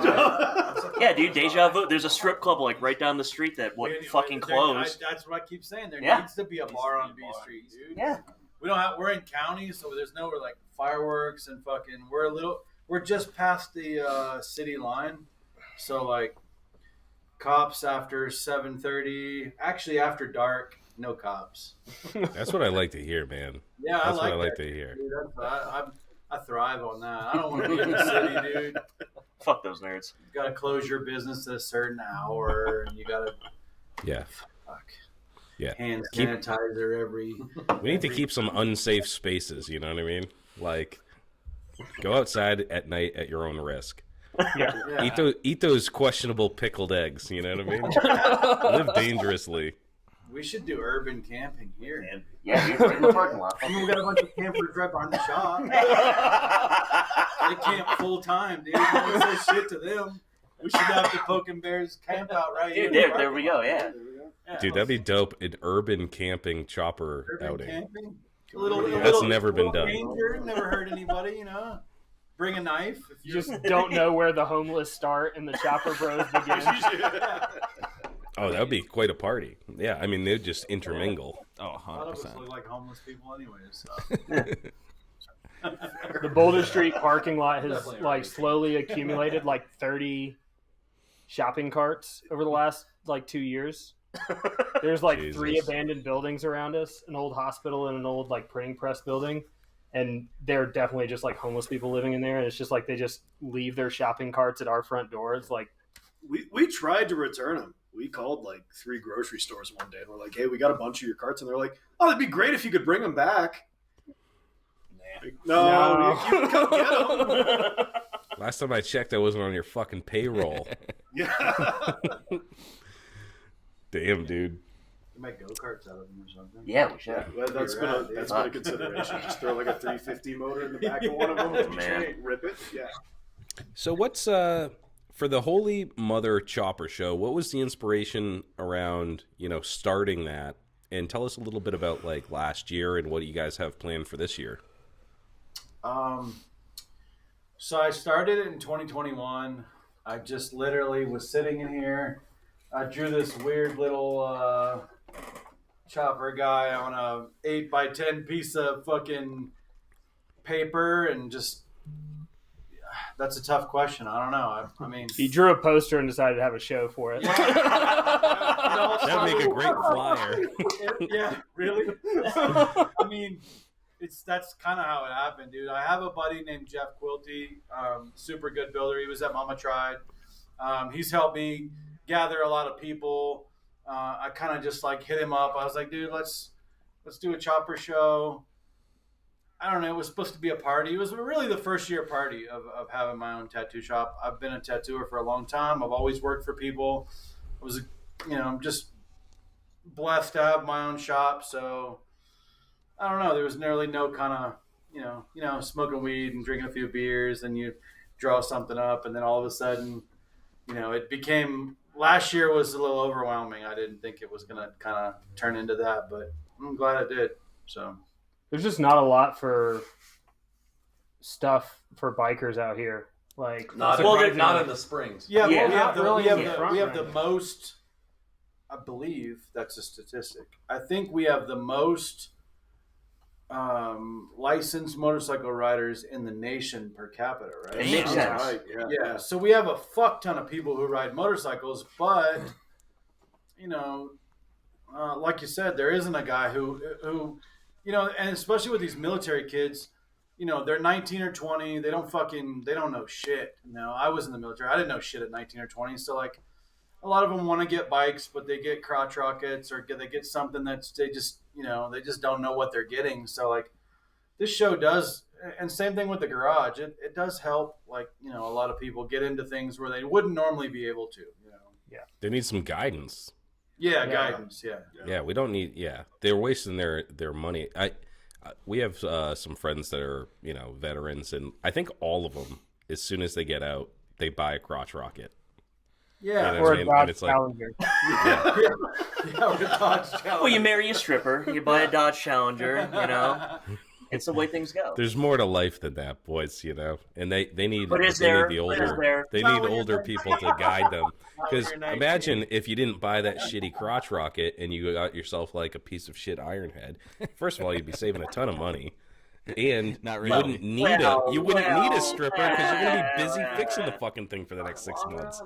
Yeah, dude, deja vu. There's a strip club like right down the street that fucking closed. That's what I keep saying. There Yeah. needs to be a bar on B Street, dude. Yeah. We don't have. We're in county, so there's no like fireworks and fucking. We're just past the city line, so like cops after 7:30. Actually, after dark, no cops. That's what I like to hear, man. Yeah, That's what I that, like to hear. Dude, I thrive on that. I don't want to be in the city, dude. Fuck those nerds. You got to close your business at a certain hour, and you got to Yeah. fuck. Yeah. Hand Keep- sanitizer every. We need to keep some unsafe spaces, you know what I mean? Like, go outside at night at your own risk. Yeah. Eat those questionable pickled eggs, you know what I mean? Live dangerously. We should do urban camping here. Yeah, dude, right in the parking lot. I mean, we got a bunch of campers right behind the shop. They camp full time, dude. No one says shit to them. We should have the Poking Bears camp out right here. Dude, there we go, yeah. Yeah. Dude, that'd be dope. An urban camping chopper Urban outing. camping. That's never been done. Danger, never hurt anybody, Bring a knife. If You just don't know where the homeless start and the chopper bros begin. Oh, that would be quite a party. Yeah, I mean, they'd just intermingle. Oh, A lot of us 100%. look like homeless people anyways. So. The Boulder Street parking lot has Definitely like already. slowly accumulated like 30 shopping carts over the last like 2 years. There's like 3 Jesus. abandoned buildings around us, an old hospital and an old like printing press building. And they're definitely just like homeless people living in there. And it's just like they just leave their shopping carts at our front doors. Like, We tried to return them. We called like 3 grocery stores one day and we're like, hey, we got a bunch of your carts. And they're like, oh, it'd be great if you could bring them back. Like, no, you can come get them. Last time I checked, I wasn't on your fucking payroll. Yeah. Damn, dude. You make go-karts out of them or something. Yeah, we should. Yeah, well, that's been a consideration. Just throw like a 350 motor in the back of one of them, Man. rip it. Yeah. So what's for the Holy Mother Chopper Show? What was the inspiration around starting that? And tell us a little bit about like last year and what you guys have planned for this year. So I started it in 2021. I just literally was sitting in here. I drew this weird little chopper guy on a 8x10 piece of fucking paper, and just that's a tough question. I don't know. I mean, he drew a poster and decided to have a show for it. That'd make a great flyer. Yeah, really. I mean, that's kind of how it happened, dude. I have a buddy named Jeff Quilty, super good builder. He was at Mama Tried. He's helped me gather a lot of people. I kind of just like hit him up. I was like, dude, let's do a chopper show. I don't know. It was supposed to be a party. It was really the first year party of having my own tattoo shop. I've been a tattooer for a long time. I've always worked for people. I was, I'm just blessed to have my own shop. So I don't know. There was nearly no kind of, smoking weed and drinking a few beers, and you draw something up, and then all of a sudden, it became. Last year was a little overwhelming. I didn't think it was gonna kind of turn into that, but I'm glad it did. So There's just not a lot for stuff for bikers out here. Like, Not surprisingly. in the Springs. yeah, Yeah, but not really in the front we have the range. most. I believe that's a statistic. I think we have the most licensed motorcycle riders in the nation per capita, right? It makes sense. Right. Yeah. Yeah, so we have a fuck ton of people who ride motorcycles, but you know, like you said, there isn't a guy who, and especially with these military kids, they're 19 or 20. They don't know shit. I was in the military. I didn't know shit at 19 or 20. So like, a lot of them want to get bikes, but they get crotch rockets or they get something that's they just don't know what they're getting. So like, this show does, and same thing with the garage. It does help, like a lot of people get into things where they wouldn't normally be able to. They need some guidance. Yeah, guidance. Yeah, we don't need. Yeah, they're wasting their money. We have some friends that are veterans, and I think all of them, as soon as they get out, they buy a crotch rocket. Yeah, You know what Or I a mean? Dodge And it's like, Challenger. yeah, with Dodge Challenger. Well, you marry a stripper, you buy a Dodge Challenger, It's the way things go. there's more to life than that, boys. And they need But is they there? need the But is older there? they Not need when you're older 19. people to guide them. Not Because when you're 19. imagine if you didn't buy that shitty crotch rocket and you got yourself like a piece of shit iron head. First of all, you'd be saving a ton of money. And Not you really. wouldn't need a stripper because you're gonna be busy fixing the fucking thing for the next 6 months.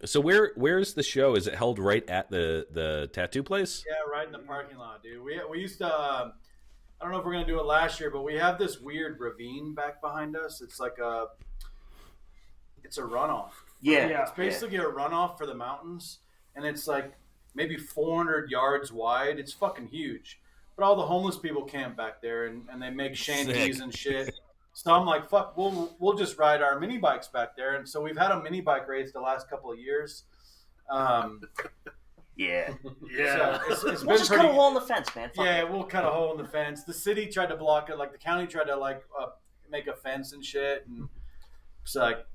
So where's the show? Is it held right at the tattoo place? Yeah, right in the parking lot, dude. We used to. I don't know if we're gonna do it last year, but we have this weird ravine back behind us. It's like it's a runoff. Yeah. It's basically a runoff for the mountains, and it's like maybe 400 yards wide. It's fucking huge. But all the homeless people camp back there, and they make shanties Sick. and shit. So I'm like, fuck, we'll just ride our mini bikes back there. And so we've had a mini bike race the last couple of years. Yeah. So it's We'll been just pretty. cut a hole in the fence, man. Fuck Yeah, it. we'll cut a hole in the fence. The city tried to block it, like the county tried to make a fence and shit, and it's like,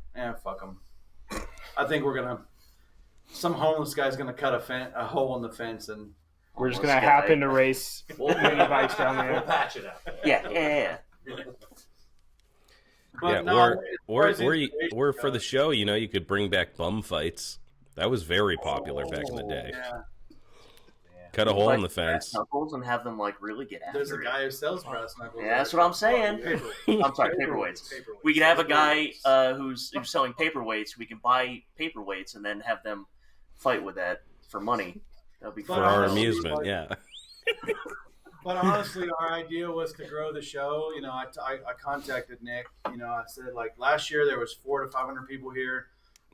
fuck them. I think some homeless guy's gonna cut a hole in the fence, and We're just gonna Homeless guy. happen to race mini bikes down We'll there. patch it up. Yeah. but Yeah, no, or as far as or for the show, you could bring back bum fights. That was very popular back in the day. yeah, Cut a hole in the Like, fence. knuckles and have them really get after there's a it. guy who sells brass knuckles. Yeah, that's what I'm saying. I'm sorry, paperweights. We could have a guy who's selling paperweights. We can buy paperweights and then have them fight with that for money. That'd be For But fun. our honestly, amusement, yeah. But honestly, our idea was to grow the show. I contacted Nick. I said like last year there was 400 to 500 people here.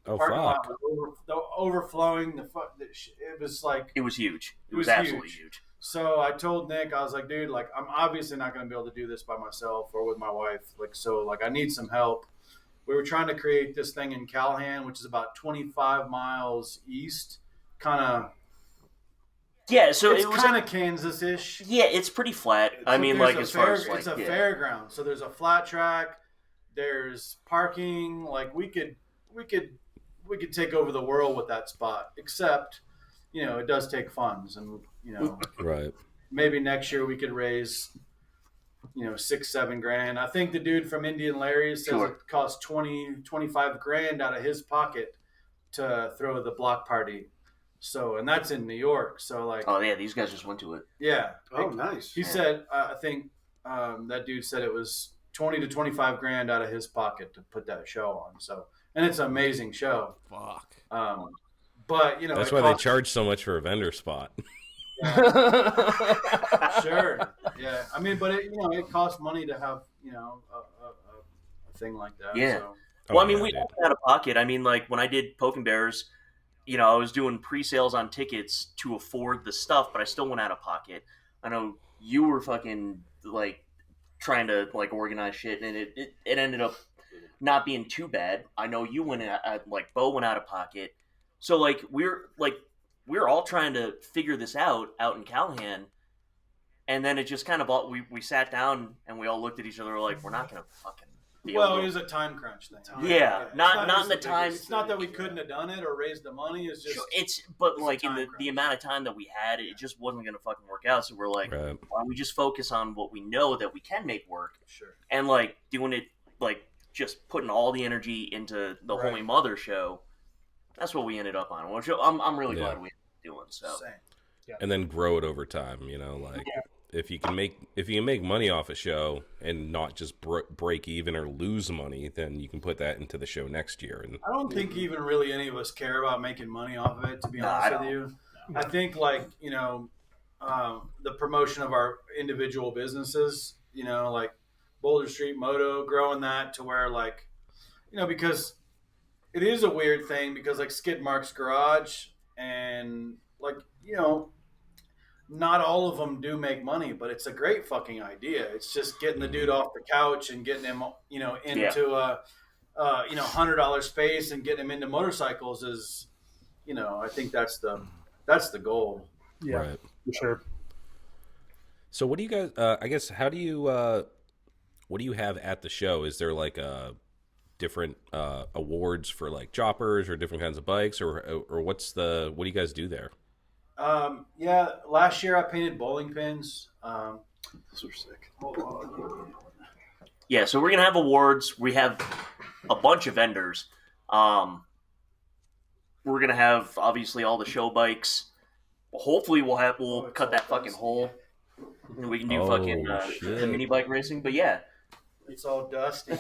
Oh Parking lot fuck! was overflowing. It was like It was huge. It It was was absolutely huge. huge. So I told Nick, I was like, dude, I'm obviously not going to be able to do this by myself or with my wife. I need some help. We were trying to create this thing in Callahan, which is about 25 miles east, Yeah, so it's it was kind of Kansas-ish. yeah, it's pretty flat. I mean, There's as far as it's a yeah. fairground. So there's a flat track. There's parking. Like we could take over the world with that spot. Except, it does take funds, and Right. maybe next year we could raise, $6-7 grand. I think the dude from Indian Larry says Sure. it costs 20-25 grand out of his pocket to throw the block party. So, and that's in New York. So Oh yeah, these guys just went to it. yeah. Oh, nice. He said, I think that dude said it was 20 to 25 grand out of his pocket to put that show on. So, and it's an amazing show. Fuck. But That's it why they costs- charge so much for a vendor spot. Sure. Yeah. I mean, but it costs money to have a thing like that. Yeah. So. Well, Oh, I mean, yeah, we dude. all went out of pocket. I mean, when I did Poke and Bears, I was doing pre-sales on tickets to afford the stuff, but I still went out of pocket. I know you were fucking trying to organize shit, and it ended up not being too bad. I know you went out, Bo went out of pocket, so we're all trying to figure this out in Callahan, and then it just kind of all we sat down and we all looked at each other like we're not gonna fucking. be able Well, to- it was a time crunch thing. Yeah, It's not in just the time- It's not that we couldn't have done it or raised the money. It's just Sure, it's but a in time the crunch. amount of time that we had, it just wasn't going to fucking work out. So we're like, Right. why don't we just focus on what we know that we can make work, sure. and doing it just putting all the energy into the Right. Holy Mother show. That's what we ended up on, which I'm really Yeah. glad we ended up doing. So Same. And then grow it over time. if you can make money off a show and not just break even or lose money, then you can put that into the show next year. And I don't think even really any of us care about making money off of it, to be honest with you. I think like, the promotion of our individual businesses, like Boulder Street Moto, growing that to where like, because it is a weird thing because like Skid Mark's Garage and like, not all of them do make money, but it's a great fucking idea. It's just getting the dude off the couch and getting him, into a $100 space and getting him into motorcycles is, I think that's the goal. Yeah, right. for sure. So what do you guys? I guess what do you have at the show? Is there like a different awards for like choppers or different kinds of bikes, or what do you guys do there? Last year I painted bowling pins. Those are sick. Yeah, so we're gonna have awards. We have a bunch of vendors. We're gonna have obviously all the show bikes. Hopefully we'll cut that fucking hole and we can do the mini bike racing. But yeah, it's all dusty.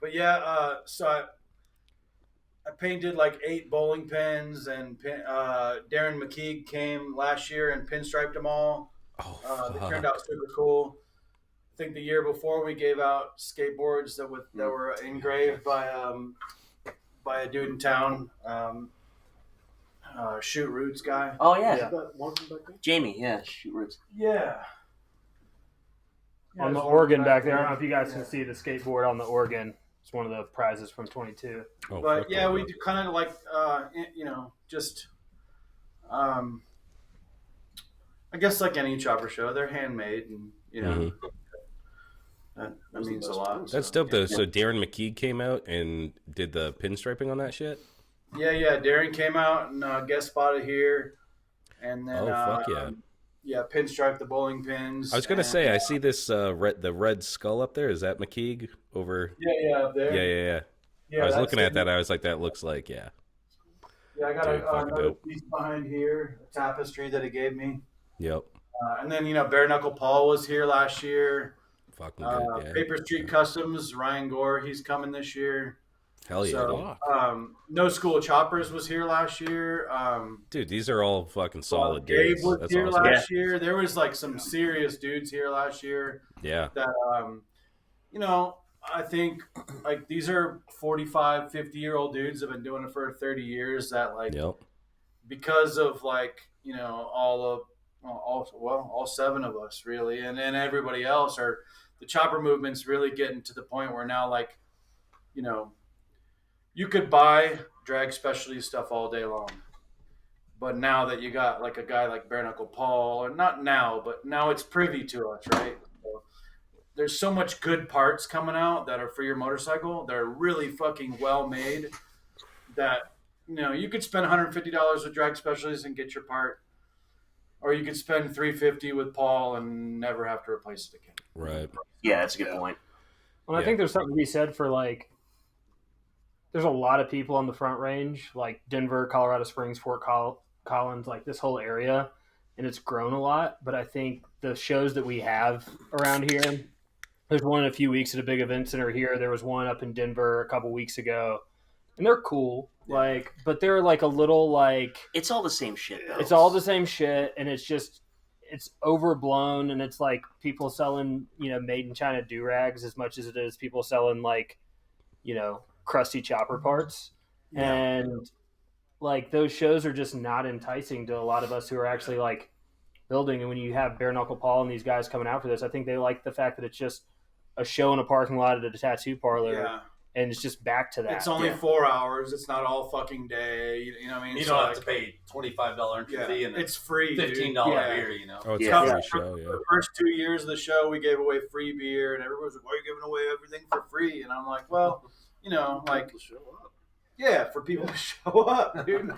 But yeah, so I painted like 8 bowling pins, and Darren McKeague came last year and pinstriped them all. They turned out super cool. I think the year before we gave out skateboards that were engraved by a dude in town, Shoot Roots guy. Oh yeah, That one from back there? Jamie. Yeah, Shoot Roots. Yeah. On the Oregon back there, I don't know if you guys can see the skateboard on the Oregon. It's one of the prizes from 22. Oh, but yeah, we do kind of like, just, I guess like any chopper show, they're handmade, and that means a lot. That's dope though. So Darren McKeague came out and did the pinstriping on that shit. Yeah. Darren came out and guest spotted here, and then pinstripe the bowling pins. I was gonna say I see this the red skull up there. Is that McKeague over? Yeah, up there. Yeah. I was looking at that. I was like, that looks like Yeah, I got another piece behind here, a tapestry that he gave me. Yep. And then Bare Knuckle Paul was here last year. Fucking good. Yeah. Paper Street Customs, Ryan Gore, he's coming this year. Hell yeah. So, No School of Choppers was here last year. Dude, these are all fucking solid Gabe dudes. was That's here awesome. last year. There was like some serious dudes here last year. Yeah. That I think like these are 45, 50-year-old dudes that have been doing it for 30 years. That like because of like all 7 of us really, and then everybody else the chopper movement's really getting to the point where now like you could buy drag specialty stuff all day long. But now that you got like a guy like Bare Knuckle Paul, or not now, but now it's privy to us, right? So there's so much good parts coming out that are for your motorcycle. They're really fucking well made that, you could spend $150 with drag specialties and get your part. Or you could spend $350 with Paul and never have to replace it again. Right. Yeah, that's a good point. Well, I think there's something to be said for like, there's a lot of people on the Front Range, like Denver, Colorado Springs, Fort Collins, like this whole area, and it's grown a lot. But I think the shows that we have around here, there's one in a few weeks at a big event center here. There was one up in Denver a couple weeks ago, and they're cool. Like, but they're like a little like it's all the same shit though. It's all the same shit, and it's overblown, and it's like people selling made in China do-rags as much as it is people selling like crusty chopper parts. And like those shows are just not enticing to a lot of us who are actually like building. And when you have Bare Knuckle Paul and these guys coming out for this, I think they like the fact that it's just a show in a parking lot at a tattoo parlor, and it's just back to that. It's only 4 hours. It's not all fucking day. You know what I mean? You don't have to pay $25 entry fee and it's free. $15 beer. Oh, it's a free show. Yeah. The first 2 years of the show, we gave away free beer, and everyone was like, "Why are you giving away everything for free?" And I'm like, "Well, for people to show up, dude."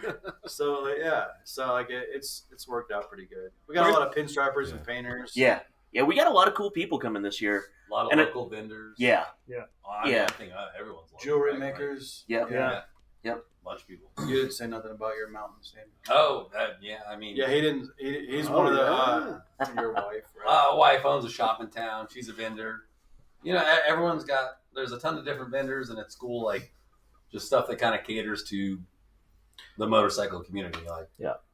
So it's worked out pretty good. We got a lot of pinstripers and painters. Yeah, we got a lot of cool people coming this year. A lot of local vendors. Yeah. I think everyone's local, jewelry right? makers. Yeah. A bunch of people. You didn't say nothing about your mountain stand. Oh, yeah. I mean, Yeah, he didn't. He's one of the your wife, right? wife owns a shop in town. She's a vendor. You know, everyone's got. There's a ton of different vendors, and at school, like just stuff that kind of caters to the motorcycle community. Like,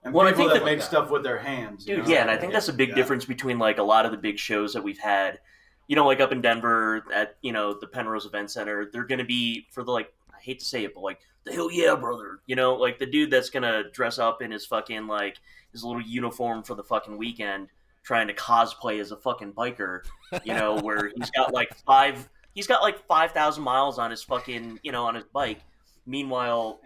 And Well, I people think that make stuff with their hands. you Dude, know? yeah, and I think that's a big difference between like a lot of the big shows that we've had. You know, like up in Denver at the Penrose Event Center, they're gonna be for the like I hate to say it, but like the hell yeah, brother. You know, like the dude that's gonna dress up in his fucking like his little uniform for the fucking weekend, trying to cosplay as a fucking biker. You know, where he's got like 5,000 miles on his fucking on his bike. Meanwhile,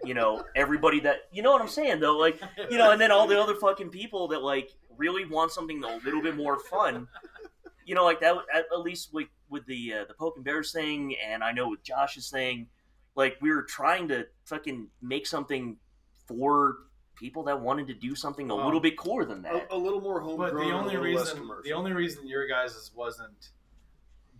everybody that you know what I'm saying though, like and then all the other fucking people that like really want something a little bit more fun. Like that. At least with the Poke and Bears thing, and I know with Josh's thing, like we were trying to fucking make something for people that wanted to do something a little bit cooler than that. A little more homegrown. But a little less reason your guys' wasn't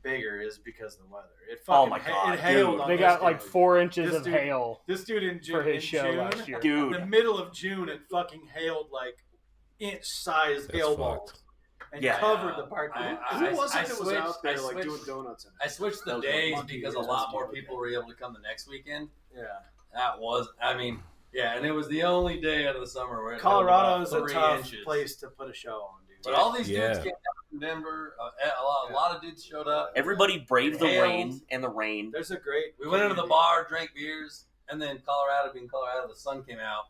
bigger is because of the weather. It Oh fucking my God, it hailed. dude. On They this got like dude. 4 inches This of dude- hail This dude in June for his show in June, last year. Dude, in the middle of June, it fucking hailed like inch-sized That's hail fucked. balls and Yeah. covered the parking lot. Who was it that was switched- out there I like switched- doing donuts? I switched the That was days monkey because a ears. lot more people were able to come the next weekend. Yeah. That was, I mean, yeah, and it was the only day out of the summer where it Colorado was is a about 3 tough inches. place to put a show on, dude. But all these Yeah. dudes came down from Denver. A lot of dudes showed up. everybody braved the Hailed. rain and the rain. There's a great. We went into the bar, drank beers, and then Colorado, being Colorado, the sun came out.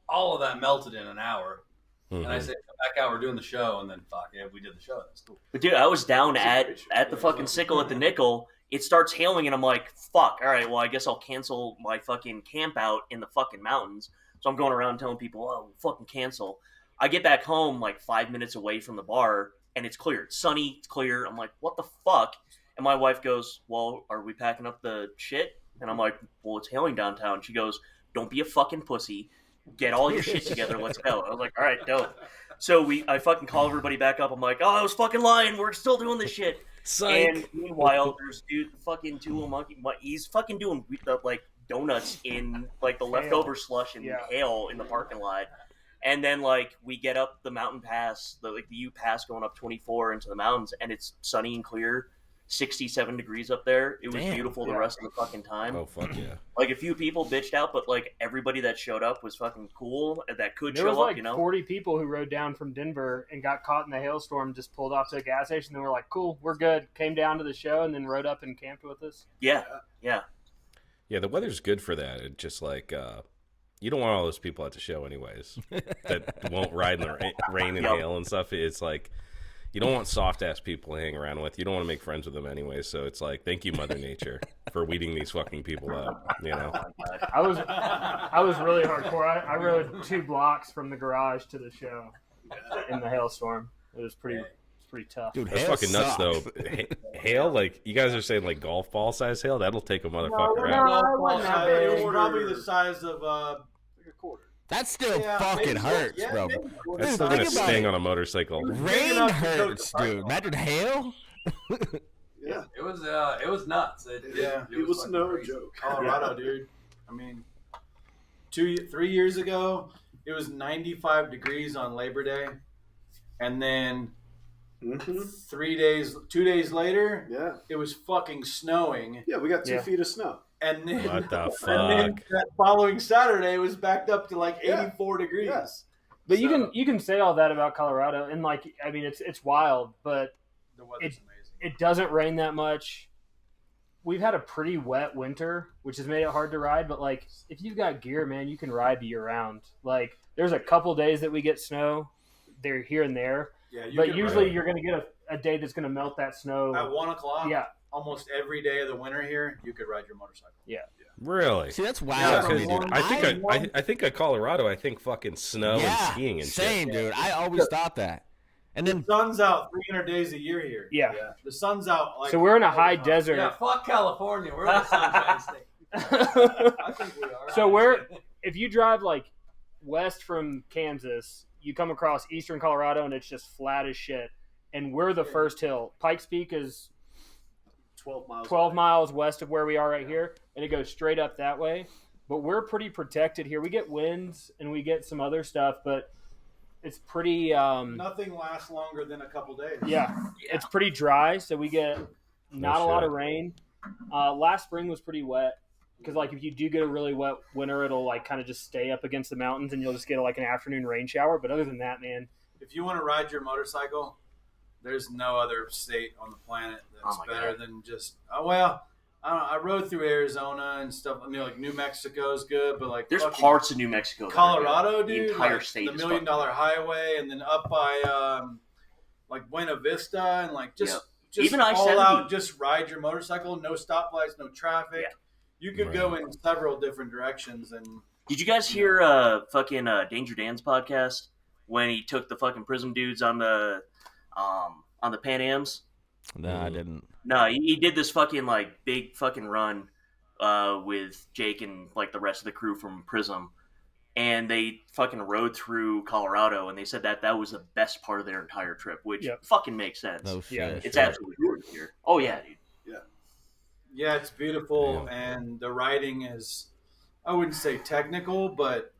All of that melted in an hour. Mhm. And I said, come back out, we're doing the show. And then, fuck, yeah, we did the show. That's cool. But dude, I was down at the fucking sickle at the nickel. It starts hailing, and I'm like, fuck. All right, well, I guess I'll cancel my fucking camp out in the fucking mountains. So I'm going around telling people, oh, fucking cancel. I get back home like 5 minutes away from the bar, and it's clear. It's sunny, it's clear. I'm like, what the fuck? And my wife goes, well, are we packing up the shit? And I'm like, well, it's hailing downtown. She goes, don't be a fucking pussy. Get all your shit together. Let's go. I was like, all right, dope. So I fucking call everybody back up. I'm like, oh, I was fucking lying. We're still doing this shit. Psych. And meanwhile, there's dude, fucking Tool Monkey. He's fucking doing like donuts in like the leftover slush and hail in the parking lot. And then like we get up the mountain pass, the U pass going up 24 into the mountains, and it's sunny and clear, 67 degrees up there. It was beautiful the rest of the fucking time. Oh fuck yeah! Like a few people bitched out, but like everybody that showed up was fucking cool. That could There show was up, like 40 people who rode down from Denver and got caught in the hailstorm, just pulled off to the gas station. They were like, cool, we're good. Came down to the show and then rode up and camped with us. Yeah. Yeah, the weather's good for that. It just like you don't want all those people at the show anyways that won't ride in the rain and hail and stuff. It's like you don't want soft ass people to hang around with. You don't want to make friends with them anyways. So it's like, thank you, Mother Nature, for weeding these fucking people out. You know, I was really hardcore. I rode 2 blocks from the garage to the show in the hailstorm. It was pretty tough. Dude, that's hail fucking nuts sucks. though. Hail, like you guys are saying, like golf ball size hail. That'll take a motherfucker No, out. it wasn't that It big. was probably the size of like a quarter. That still Yeah, fucking maybe- hurts, yeah, bro. maybe. That's Dude, still gonna think about sting it. on a motorcycle. Rain enough to coat hurts, the parking dude. lot. Imagine hail. Yeah, It was nuts. It was fucking no crazy. joke. Colorado, dude. I mean, 3 years ago, it was 95 degrees on Labor Day, and then Mm-hmm. 2 days later, Yeah, it was fucking snowing, yeah. We got 2 Yeah. feet of snow. and then What the and then fuck? that following Saturday, it was backed up to like Yeah. 84 degrees. Yeah. But So- you can say all that about Colorado, and like I mean it's wild, but The weather's amazing. it doesn't rain that much. We've had a pretty wet winter, which has made it hard to ride. But like if you've got gear, man, you can ride year round. Like there's a couple days that we get snow, they're here and there, Yeah, you but can usually ride. you're going to get a day that's going to melt that snow. At 1 o'clock, Yeah, almost every day of the winter here, you could ride your motorcycle. Really? See, that's wild Yeah, to 'cause me, dude. I think at Colorado, I think fucking snow and skiing and same, shit. dude. I always thought that. And The then sun's out 300 days a year here. Yeah. The sun's out. Like so we're in a all the high time. desert. Yeah, fuck California. We're in the Sunshine State. I think we are. So we're if you drive like west from Kansas, you come across eastern Colorado and it's just flat as shit. And we're the first hill. Pikes Peak is 12 miles. 12 miles west of where we are right here, and it goes straight up that way. but we're pretty protected here. We get winds and we get some other stuff, but it's pretty. Nothing lasts longer than a couple days. Yeah, it's pretty dry, so we get not a lot of rain. Last spring was pretty wet because, like, if you do get a really wet winter, it'll like kind of just stay up against the mountains, and you'll just get like an afternoon rain shower. But other than that, man, if you want to ride your motorcycle, there's no other state on the planet that's better than just. Oh well, I rode through Arizona and stuff. I mean, like New Mexico's good, but like there's parts of New Mexico, Colorado, dude, the entire like state, the $1 Million Highway, and then up by like Buena Vista, and like just even all I-70. out, just ride your motorcycle, no stoplights, no traffic. Yeah. You could go in several different directions. And did you guys hear fucking Danger Dan's podcast when he took the fucking Prism dudes on the Pan Ams? No, I didn't. No, he did this fucking like big fucking run with Jake and like the rest of the crew from Prism, and they fucking rode through Colorado, and they said that was the best part of their entire trip, which fucking makes sense. No shit. Yeah, it's absolutely gorgeous here. Oh yeah, dude. Yeah, it's beautiful, and the riding is, I wouldn't say technical, but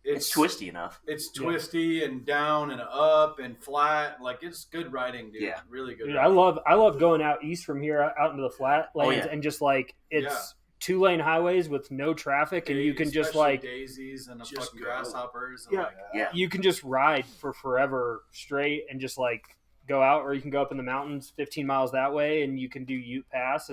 it's twisty enough. It's twisty and down and up and flat. Like, it's good riding, dude. Yeah. Really good dude, riding. I love going out east from here out into the flat lanes and just like it's 2-lane highways with no traffic, and you can just like daisies and fucking grasshoppers. And you can just ride for forever straight and just like go out, or you can go up in the mountains 15 miles that way, and you can do Ute Pass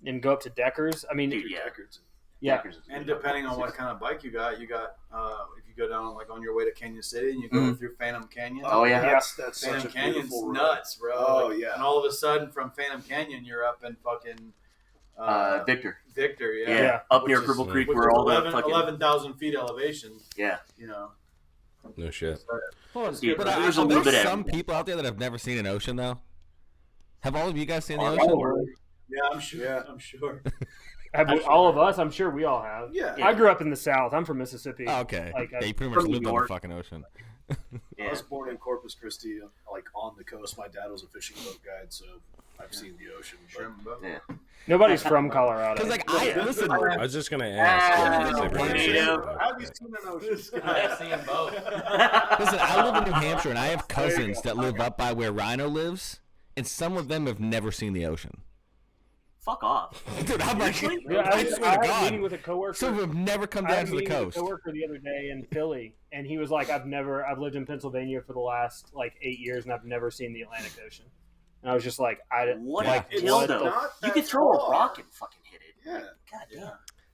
and go up to Deckers. I mean, Deckers. Yeah, and depending on what kind of bike you got if you go down like on your way to Canyon City and you go through Phantom Canyon. Oh yeah, that's Phantom such a Canyon's beautiful nuts, bro. Oh like, yeah, and all of a sudden from Phantom Canyon you're up in fucking Victor. Victor, up near Cripple Creek, where all the fucking 11,000 feet elevation. Yeah, you know. No shit. But there's a little bit of some people out there that have never seen an ocean, though. Have all of you guys seen the ocean? Yeah, I'm sure. Yeah. I'm sure. All of us, I'm sure we all have. Yeah. I grew up in the South. I'm from Mississippi. Oh, okay. Like, you pretty much from lived New on the York. fucking ocean. I was born in Corpus Christi, like on the coast. My dad was a fishing boat guide, so I've seen the ocean. But Nobody's from Colorado. Because listen, I was just gonna ask. Have you seen an ocean? I've seen both. listen, I live in New Hampshire, and I have cousins that live up by where Rhino lives, and some of them have never seen the ocean. Fuck off. Dude, I'm like, Yeah, I I swear had to a meeting God. with a coworker. Some of them have never come I down had a to the meeting with coast. a coworker the other day in Philly, and he was like, I've lived in Pennsylvania for the last like 8 years, and I've never seen the Atlantic Ocean. And I was just like, What Like, a dildo. You could throw a rock and fucking hit it. Yeah. God damn.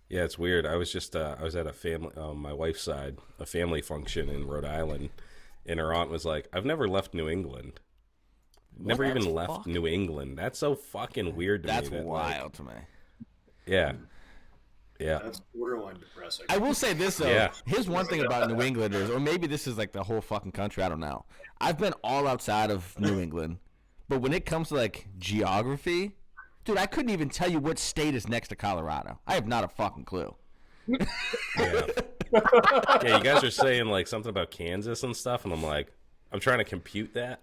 Yeah, it's weird. I was just I was at a family my wife's side, a family function in Rhode Island, and her aunt was like, "I've never left New England. Never What even the left fuck? New England. That's so fucking weird to That's me." That, wild to me. Yeah. Yeah. That's borderline depressing. I will say this, though. Yeah. Here's one thing about New Englanders, or maybe this is like the whole fucking country. I don't know. I've been all outside of New England, but when it comes to like geography, dude, I couldn't even tell you what state is next to Colorado. I have not a fucking clue. Yeah. Yeah, you guys are saying like something about Kansas and stuff, and I'm like, I'm trying to compute that.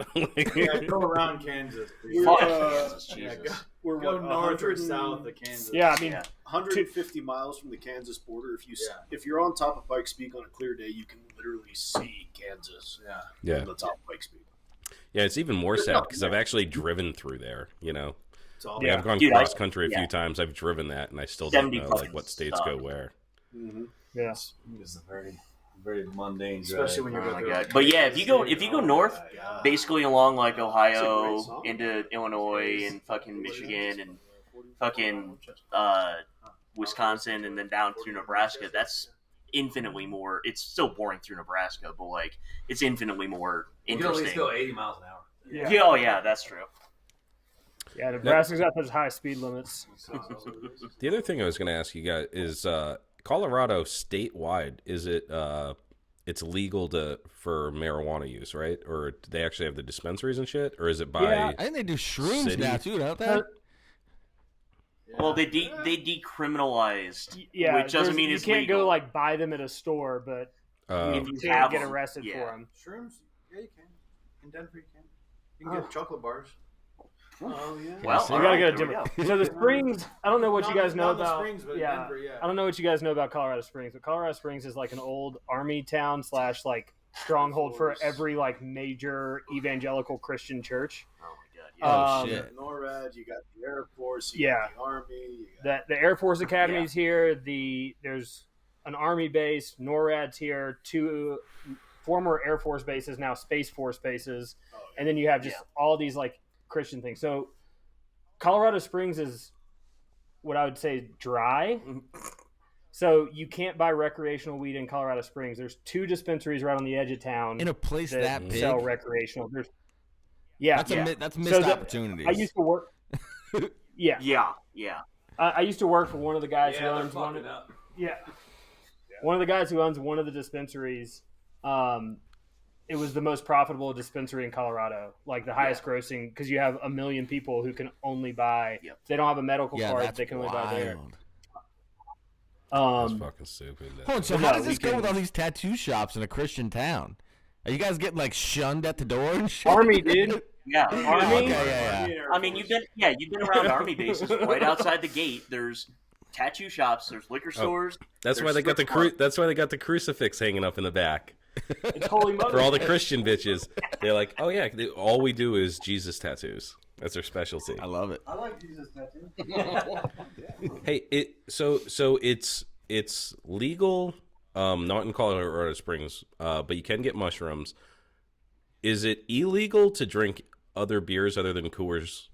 Yeah, go around Kansas. Fuck Uh, Kansas, Yeah, Jesus. We're go what, north or 100 south of Kansas. yeah, I mean, 150 miles from the Kansas border. If you're on top of Pikes Peak on a clear day, you can literally see Kansas. Yeah. On the top of Pikes Peak. Yeah, it's even more sad because I've actually driven through there, you know. It's all Yeah, I've gone Dude, cross country a yeah. few times. I've driven that, and I still don't 70 know like fucking what states suck. go where. Mm-hmm. yeah. It's a very, very mundane drive. especially when you're Oh my going God. through. But yeah, if you go north, God. basically along like That's a Ohio great song. into Illinois and fucking Michigan and fucking Wisconsin and then down through Nebraska, that's infinitely more. It's still boring through Nebraska, but like it's infinitely more You can at least interesting. go 80 miles an hour. Yeah, oh yeah, that's true. Yeah, Nebraska's got those high speed limits. The other thing I was going to ask you guys is Colorado statewide, is it it's legal for marijuana use, right? Or do they actually have the dispensaries and shit? Or is it by Yeah. I think they do shrooms City. now too, don't they? Well, they decriminalized, Yeah, which doesn't mean you it's can't legal. go like buy them at a store, but if you you can't have get them, arrested yeah. for them. Shrooms? Yeah, you can. In Denver, you can. You can get chocolate bars. Oh yeah. Well, so You all gotta right, get a there we different. go. So the Springs, I don't know what you guys know Not the about. Springs, but yeah, Denver, yeah. I don't know what you guys know about Colorado Springs, but Colorado Springs is like an old army town / like stronghold for every like major evangelical Christian church. Oh my god. Oh, Yeah. shit. NORAD, you got the Air Force, you got the Army. You got... The Air Force Academy is here. There's an Army base. NORAD's here. 2 former Air Force bases, now Space Force bases, and then you have just all these like Christian things. So Colorado Springs is what I would say dry. So you can't buy recreational weed in Colorado Springs. There's 2 dispensaries right on the edge of town In a place that big, sell recreational. that's missed opportunities. I used to work. Yeah, Yeah. I used to work for one of the guys who Yeah, they're owns one. fucking up. One of the guys who owns one of the dispensaries. It was the most profitable dispensary in Colorado, like the highest grossing, because you have 1 million people who can only buy. Yep. If they don't have a medical Yeah, card, that's they can only buy there. wild. That's fucking stupid. Hold on, so But how no, does this we go can- with all these tattoo shops in a Christian town? Are you guys getting like shunned at the door and shit? Army, dude. Yeah. Army? Okay, yeah. I mean, you've been around army bases. Right outside the gate, there's tattoo shops, there's liquor stores. That's why there's they got the strip clubs. That's why they got the crucifix hanging up in the back It's Holy Mother. for all the Christian bitches. They're like, oh yeah, all we do is Jesus tattoos. That's their specialty. I love it. I like Jesus tattoo. Hey, it's legal, not in Colorado Springs, but you can get mushrooms. Is it illegal to drink other beers other than Coors?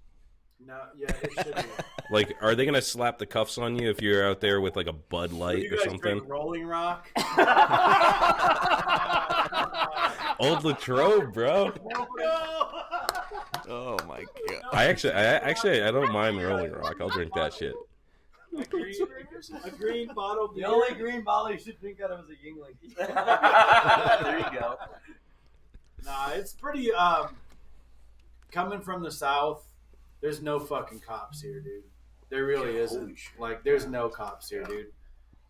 No, yeah, it should be. Like, are they gonna slap the cuffs on you if you're out there with like a Bud Light You or guys something? drink Rolling Rock? Old Latrobe, bro. Oh my god. I don't mind Rolling Rock. I'll drink that shit. A green bottle of The beer. only green bottle you should drink out of is a Yingling. There you go. Nah, it's pretty. Coming from the South, there's no fucking cops here, dude. There really isn't. Like, there's no cops here, dude.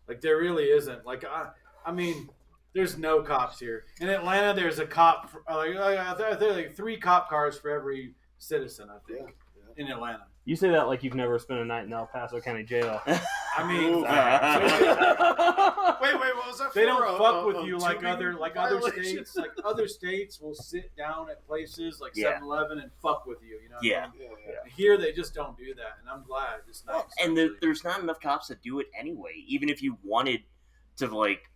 Like, there really isn't. Like, I mean, there's no cops here. In Atlanta, there's a cop. There's like 3 cop cars for every citizen, I think, in Atlanta. You say that like you've never spent a night in El Paso County Jail. I mean, Wait, what was that? they for? don't fuck with you like tubing other violation? states. Like other states will sit down at places like Yeah. 7-Eleven and fuck with you. You know? What Yeah. I mean? Yeah. Here they just don't do that, and I'm glad. It's nice. And actually. there's not enough cops to do it anyway. Even if you wanted to, like,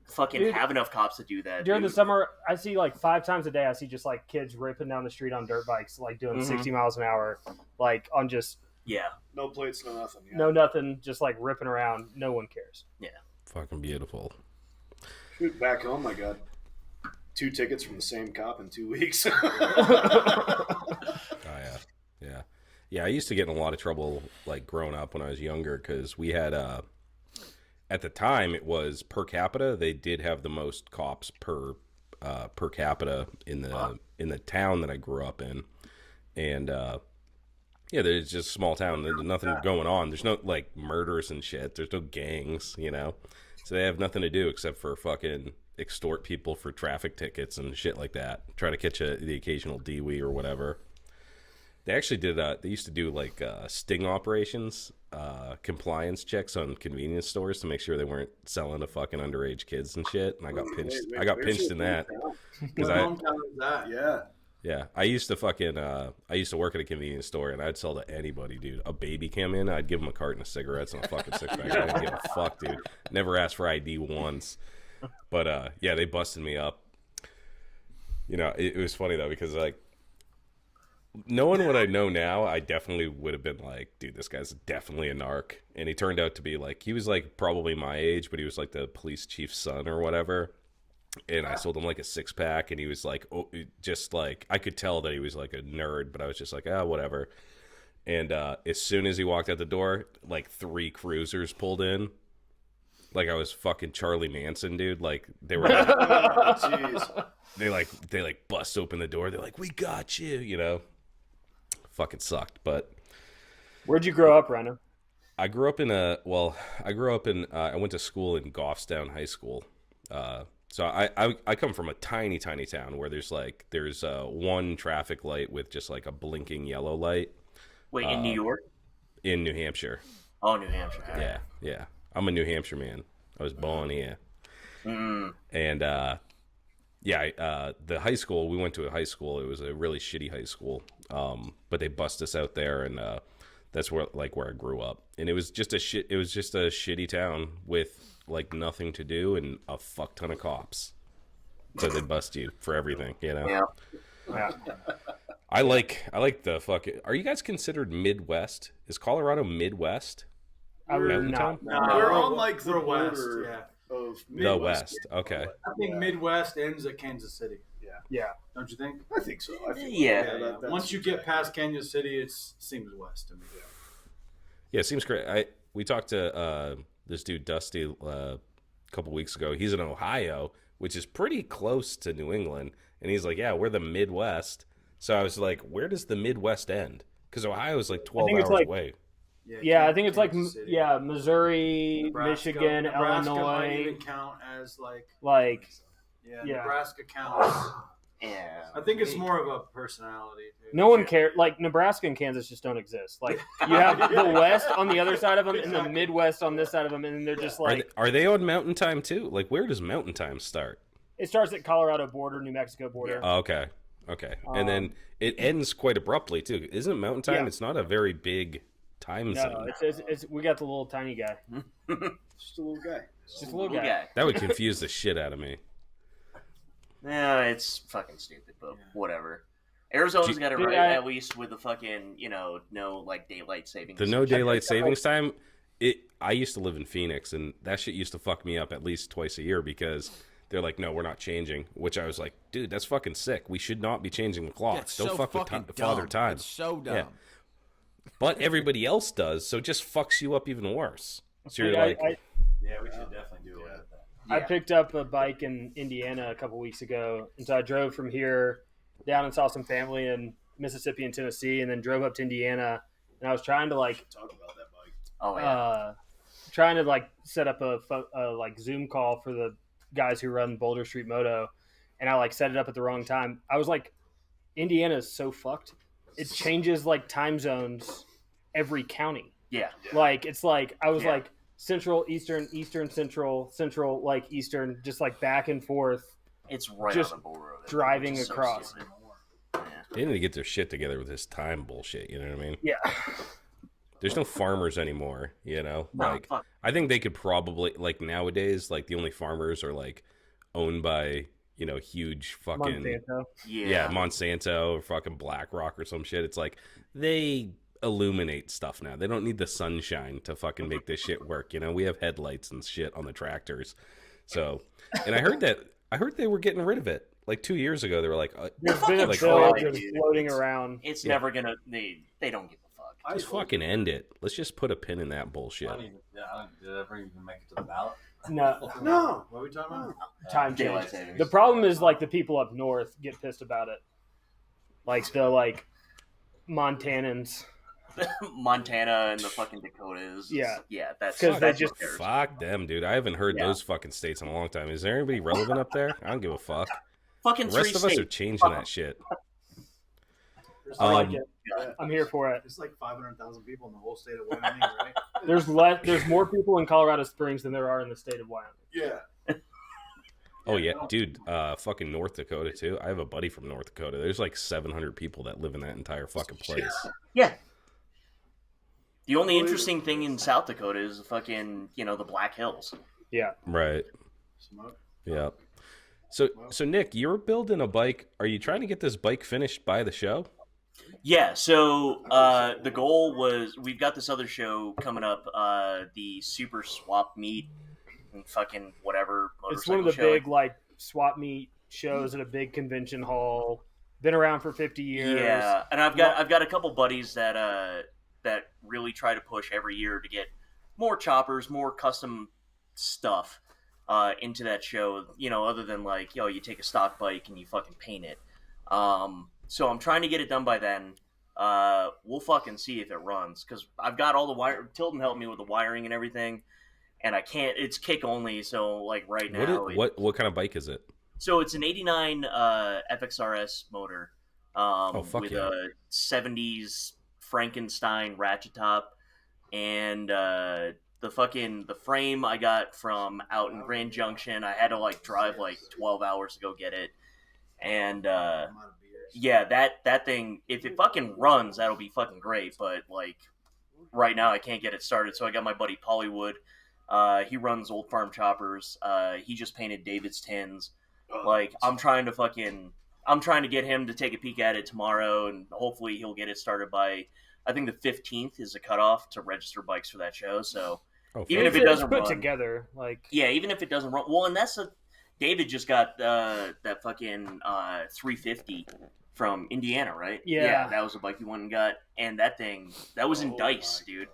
fucking Dude, have enough cops to do that. During the dude. summer, I see like 5 times a day. I see just like kids ripping down the street on dirt bikes, like doing Mhm. 60 miles an hour, like on just Yeah. No plates, no nothing. Yeah. no nothing, just like ripping around. No one cares. Fucking beautiful. Shoot, back home, I got 2 tickets from the same cop in 2 weeks. Oh yeah. I used to get in a lot of trouble like growing up when I was younger because we had at the time it was per capita. They did have the most cops per capita in the town that I grew up in, and yeah, there's just a small town. There's nothing going on. There's no like murders and shit. There's no gangs, you know. So they have nothing to do except for fucking extort people for traffic tickets and shit like that. Try to catch the occasional DWI or whatever. They actually did. They used to do like sting operations, compliance checks on convenience stores to make sure they weren't selling to fucking underage kids and shit. And I got pinched. I got pinched in that because What I. hometown is that? Yeah. Yeah, I used to fucking. I used to work at a convenience store, and I'd sell to anybody, dude. A baby came in, I'd give him a carton of cigarettes and a fucking 6-pack. I didn't give a fuck, dude. Never asked for ID once. But yeah, they busted me up. You know, it was funny though because like, knowing what I know now, I definitely would have been like, dude, this guy's definitely a narc. And he turned out to be like, he was like probably my age, but he was like the police chief's son or whatever. And I sold him like a 6-pack, and he was like, oh, just like, I could tell that he was like a nerd, but I was just like, whatever. And as soon as he walked out the door, like 3 cruisers pulled in. Like I was fucking Charlie Manson, dude. Like they were, like, Jeez. they like bust open the door. They're like, we got you, you know. Fucking sucked, but. Where'd you grow up, Rhino? I grew up in I went to school in Goffstown High School. So I come from a tiny town where there's one traffic light with just like a blinking yellow light Wait, in New York? in New Hampshire. Oh, New Hampshire. All right. Yeah. I'm a New Hampshire man. I was born here. Mm. And the high school, we went to a high school. It was a really shitty high school. But they bust us out there, and that's where I grew up. And it was just a shitty town with like nothing to do and a fuck ton of cops. So they bust you for everything, you know. Yeah. I like the fucking. Are you guys considered Midwest? Is Colorado Midwest? Mountain Time? We're on like the West, border yeah. of The West. Okay. I think Midwest ends at Kansas City. Yeah. Don't you think? I think so. I think Yeah. Once you get past Kansas City, it seems west to me. Yeah, it seems great. We talked to this dude Dusty a couple weeks ago. He's in Ohio, which is pretty close to New England, and he's like, "Yeah, we're the Midwest." So I was like, "Where does the Midwest end?" Because Ohio is like 12 hours away. Yeah, I think it's like Kansas City. Missouri, Nebraska, Michigan, Nebraska Illinois. might even count as like Yeah. Nebraska counts. Yeah. I think it's more of a personality. Dude. No one cares. Like Nebraska and Kansas just don't exist. Like you have the West on the other side of them, and the Midwest on this side of them, and they're just like. Are they on Mountain Time too? Like, where does Mountain Time start? It starts at Colorado border, New Mexico border. Oh, okay. And then it ends quite abruptly too. Isn't Mountain Time? Yeah. It's not a very big time zone. No, it's we got the little tiny guy. Just a little guy. Just a little guy. That would confuse the shit out of me. Yeah, it's fucking stupid, but whatever. Arizona's got it right, at least with the fucking, no, like, daylight savings. The no daylight savings time, I used to live in Phoenix, and that shit used to fuck me up at least twice a year because they're like, no, we're not changing, which I was like, dude, that's fucking sick. We should not be changing the clocks. Don't fuck with Father Time. It's so dumb. Yeah. But everybody else does, so it just fucks you up even worse. So you're Dude, like... Yeah, we should definitely do it. I picked up a bike in Indiana a couple weeks ago, and so I drove from here down and saw some family in Mississippi and Tennessee, and then drove up to Indiana. And I was trying to like Talk about that bike. Oh, yeah. trying to like set up a like Zoom call for the guys who run Boulder Street Moto, and I like set it up at the wrong time. I was like, Indiana is so fucked. It changes like time zones every county. Yeah. Like it's like I was like Central, Eastern, Eastern, Central, Central, like Eastern, just like back and forth. It's right Just on the border of it. driving which is so across. stupid. They need to get their shit together with this time bullshit, you know what I mean? Yeah. There's no farmers anymore, you know? No, Like, fuck. I think they could probably, like, nowadays, like, the only farmers are, like, owned by, huge fucking... Monsanto. Yeah, Monsanto or fucking BlackRock or some shit. It's like, they illuminate stuff now. They don't need the sunshine to fucking make this shit work, We have headlights and shit on the tractors. So, and I heard they were getting rid of it. Like 2 years ago, they were like, There's been a like, bill try, just dude. floating around. It's never gonna. They don't give a fuck. just fucking end it. Let's just put a pin in that bullshit. Did it ever even make it to the ballot? No, What are we talking about? time Daylight change. savings. The problem is like the people up north get pissed about it. Like the like Montanans. Montana and the fucking Dakotas. Yeah. That's 'Cause they that's just- what cares. Fuck them, dude. I haven't heard those fucking states in a long time. Is there anybody relevant up there? I don't give a fuck. Fucking The rest three of us states. are changing that shit. I like Um, it. I'm here for it. It's like 500,000 people in the whole state of Wyoming, right? There's more people in Colorado Springs than there are in the state of Wyoming. Yeah. Oh yeah, dude. Fucking North Dakota too. I have a buddy from North Dakota. There's like 700 people that live in that entire fucking place. Yeah. The only interesting thing in South Dakota is the fucking, the Black Hills. Yeah. Right. Smoke. Yeah. So Nick, you're building a bike. Are you trying to get this bike finished by the show? Yeah, so the goal was we've got this other show coming up, the Super Swap Meet and fucking whatever motorcycle It's one of the show. big like swap meet shows at a big convention hall. Been around for 50 years. Yeah, and I've got a couple buddies that really try to push every year to get more choppers, more custom stuff into that show. Other than like, you take a stock bike and you fucking paint it. So I'm trying to get it done by then. We'll fucking see if it runs because I've got all the wire. Tilton helped me with the wiring and everything, and I can't. It's kick only, so like right What now, what kind of bike is it? so it's an '89 FXRS motor, Oh fuck with yeah! a '70s Frankenstein ratchet top, and the frame I got from out in Grand Junction. I had to like drive like 12 hours to go get it, and yeah, that thing, if it fucking runs, that'll be fucking great. But like right now, I can't get it started. So I got my buddy Pollywood. He runs Old Farm Choppers. He just painted David's tins. Like I'm trying to get him to take a peek at it tomorrow, and hopefully he'll get it started by. I think the 15th is the cutoff to register bikes for that show. So Oh, even if it It's doesn't put run, together, like yeah, even if it doesn't run, well, and David just got that fucking 350 from Indiana, right? Yeah. that was a bike he went and got, and that was in dice, dude.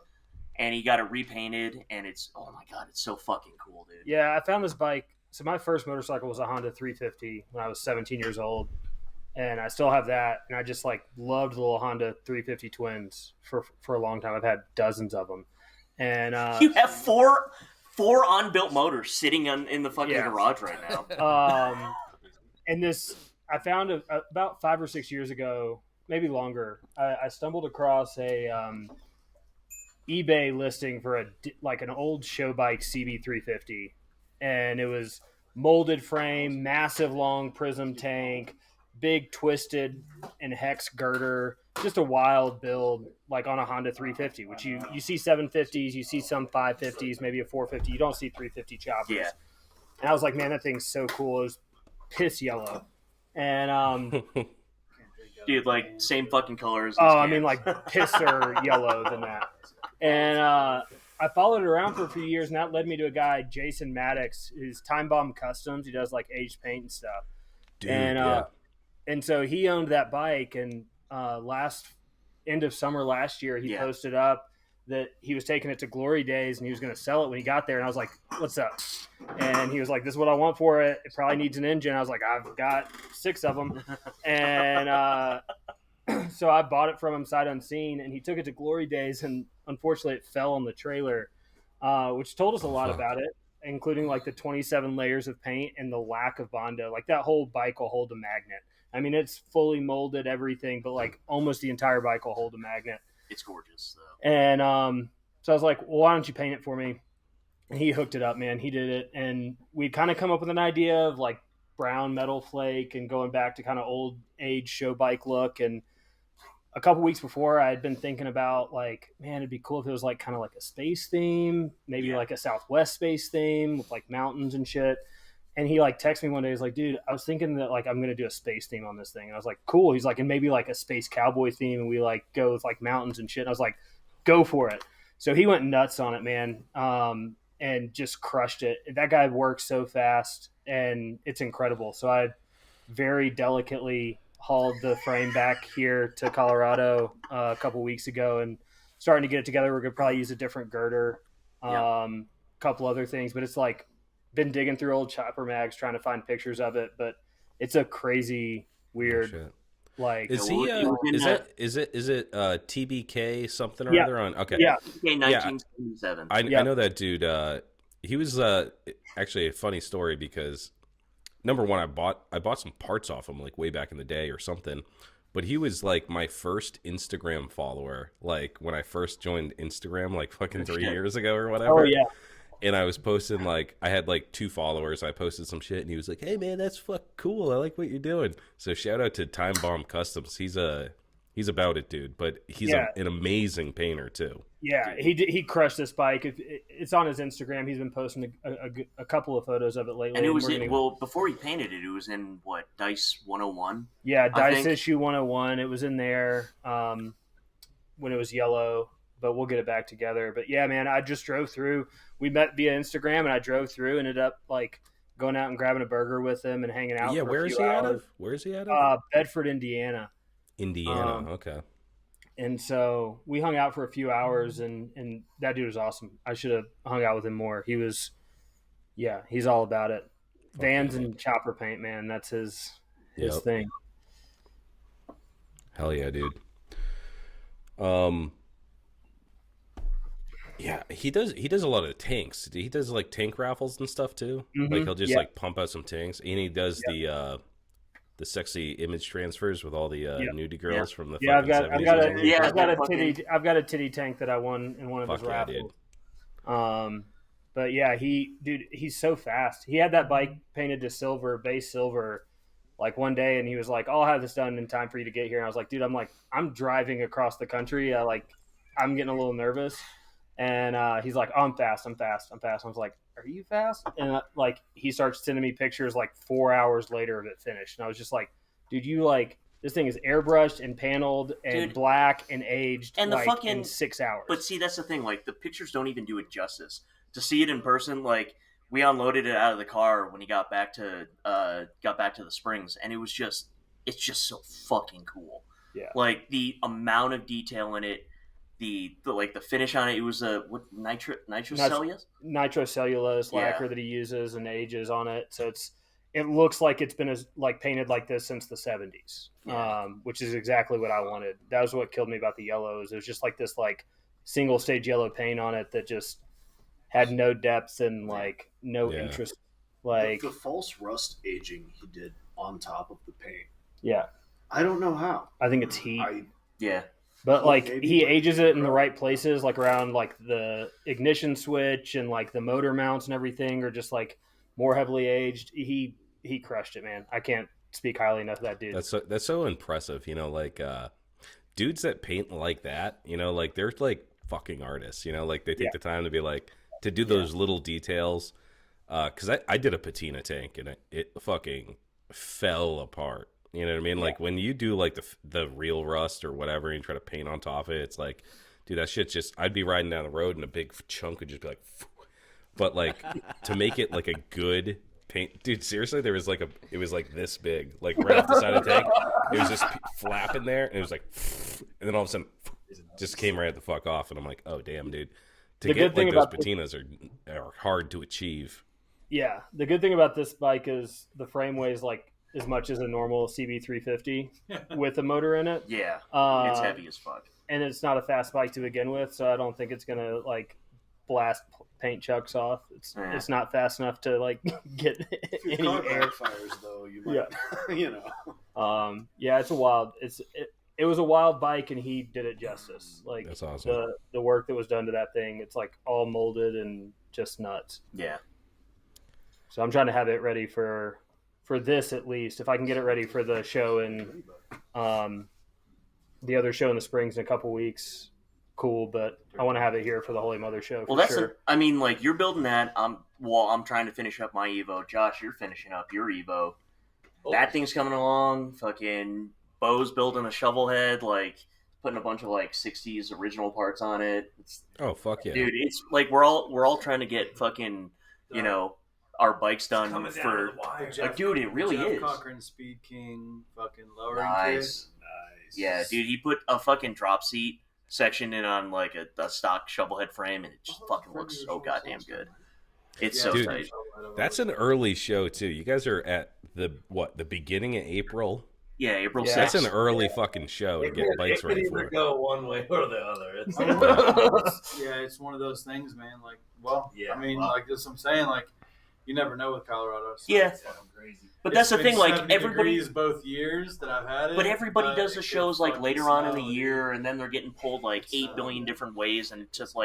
And he got it repainted, and it's, oh my god, it's so fucking cool, dude. yeah, I found this bike. So my first motorcycle was a Honda 350 when I was 17 years old, and I still have that. And I just like loved the little Honda 350 twins for a long time. I've had dozens of them, and You have four unbuilt motors sitting in the fucking garage right now. And this I found about 5 or 6 years ago, maybe longer. I stumbled across a eBay listing for an old show bike CB350, and it was molded frame, massive long prism tank, big twisted and hex girder, just a wild build, like on a Honda 350. Which you see 750s, you see some 550s, maybe a 450. You don't see 350 choppers. Yeah. And I was like, man, that thing's so cool. It was piss yellow, and Dude, like same fucking colors. I mean, like pisser yellow than that. And I followed it around for a few years, and that led me to a guy, Jason Maddox, who's Time Bomb Customs. He does like aged paint and stuff. Dude, and yeah. and so he owned that bike, and end of summer last year, he posted up that he was taking it to Glory Days and he was going to sell it when he got there. And I was like, what's up? And he was like, this is what I want for it. It probably needs an engine. I was like, I've got 6 of them. And so I bought it from him sight unseen, and he took it to Glory Days, and unfortunately it fell on the trailer, which told us a lot about it, including like the 27 layers of paint and the lack of Bondo. Like that whole bike will hold a magnet. I mean, it's fully molded, everything, but like almost the entire bike will hold a magnet. It's gorgeous, though. And so I was like, well, why don't you paint it for me? And he hooked it up, man. He did it. And we kind of come up with an idea of like brown metal flake and going back to kind of old age show bike look. And a couple weeks before, I had been thinking about like, man, it'd be cool if it was like kind of like a space theme, maybe like a Southwest space theme with like mountains and shit. And he like texted me one day. He's like, dude, I was thinking that like I'm going to do a space theme on this thing. And I was like, cool. He's like, and maybe like a space cowboy theme. And we like go with like mountains and shit. And I was like, go for it. So he went nuts on it, man. And just crushed it. That guy works so fast, and it's incredible. So I very delicately hauled the frame back here to Colorado a couple weeks ago and starting to get it together. We're going to probably use a different girder, couple other things, but it's like, been digging through old chopper mags trying to find pictures of it, but it's a crazy weird like is he is it TBK something or other on TBK 1977. I know that dude. He was actually a funny story because number one, I bought some parts off him like way back in the day or something, but he was like my first Instagram follower, like when I first joined Instagram like fucking 3 years ago or whatever. Oh yeah. And I was posting like I had like 2 followers. I posted some shit, and he was like, "Hey man, that's fuck cool. I like what you're doing." So shout out to Time Bomb Customs. He's about it, dude. But he's an amazing painter too. Yeah, he crushed this bike. It's on his Instagram. He's been posting a couple of photos of it lately. And it was before he painted it. It was in what, Dice 101? Yeah, Dice issue 101. It was in there when it was yellow. But we'll get it back together. But yeah, man, I just drove through. We met via Instagram, and I drove through. Ended up like going out and grabbing a burger with him and hanging out. Yeah, for where a is few he hours. out of? Where is he out of? Bedford, Indiana. Okay. And so we hung out for a few hours, and that dude was awesome. I should have hung out with him more. He's all about it. Vans and chopper paint, man. That's his thing. Hell yeah, dude. Yeah, he does a lot of tanks. He does like tank raffles and stuff too. Like he'll just like pump out some tanks, and he does the sexy image transfers with all the nudie girls from the fucking 70s. I've got a titty tank that I won in one of his raffles. But yeah, he's so fast. He had that bike painted to silver, base silver, like one day, and he was like, "I'll have this done in time for you to get here." And I was like, "Dude, I'm driving across the country. I'm getting a little nervous." And he's like, "Oh, I'm fast. I was like, "Are you fast?" And he starts sending me pictures like 4 hours later of it finished, and I was just like, "Dude, this thing is airbrushed and paneled and black and aged, and in 6 hours." But see, that's the thing. Like, the pictures don't even do it justice. To see it in person, like, we unloaded it out of the car when he got back to the Springs, and it's just so fucking cool. Yeah, like the amount of detail in it, the finish on it. It was nitrocellulose lacquer that he uses and ages on it, so it looks like it's been painted like this since the 70s, which is exactly what I wanted. That was what killed me about the yellows. It was just like this single stage yellow paint on it that just had no depth and no interest. The false rust aging he did on top of the paint. Yeah, I don't know how. I think it's heat. But he ages it in the right places, around the ignition switch and the motor mounts and everything are just more heavily aged. He crushed it, man. I can't speak highly enough of that dude. That's so impressive. Dudes that paint like that, they're fucking artists. They take the time to be to do those little details. Because I did a patina tank and it fucking fell apart. You know what I mean? Yeah. When you do the real rust or whatever and you try to paint on top of it, it's dude, that shit's just, I'd be riding down the road and a big chunk would just be but to make it a good paint, dude, seriously, there was it was this big, right off the side of the tank. It was just flapping there and it was and then all of a sudden just came right the fuck off. And I'm like, oh damn, dude. To get those patinas are hard to achieve. Yeah. The good thing about this bike is the frame weighs as much as a normal CB350 with a motor in it. Yeah, it's heavy as fuck. And it's not a fast bike to begin with, so I don't think it's going to, blast paint chucks off. It's not fast enough to, get any air. Fires, though, you might, it's a wild... It was a wild bike, and he did it justice. That's awesome. The work that was done to that thing, it's, all molded and just nuts. Yeah. So I'm trying to have it ready for this at least. If I can get it ready for the show and the other show in the Springs in a couple weeks, cool. But I want to have it here for the Holy Mother show. You're building that. I'm trying to finish up my Evo. Josh, you're finishing up your Evo. Oh. That thing's coming along. Fucking Bo's building a shovel head, putting a bunch of 60s original parts on it. Fuck yeah, dude! It's we're all trying to get fucking our bikes done for dude, it really is. Cochran Speed King, fucking lowering nice. Yeah, dude, he put a fucking drop seat section in on a stock shovel head frame, and it just fucking looks so goddamn good. It's so tight. That's an early show too. You guys are at the beginning of April. Yeah, April 6th. That's an early fucking show to get bikes ready for. It go one way or the other. It's one of those things, man. I mean, that's what I'm saying. You never know with Colorado. So it's crazy. But that's the thing. Everybody both years that I've had it. But everybody does the shows later on in the year, and then they're getting pulled 8 billion different ways, and it's just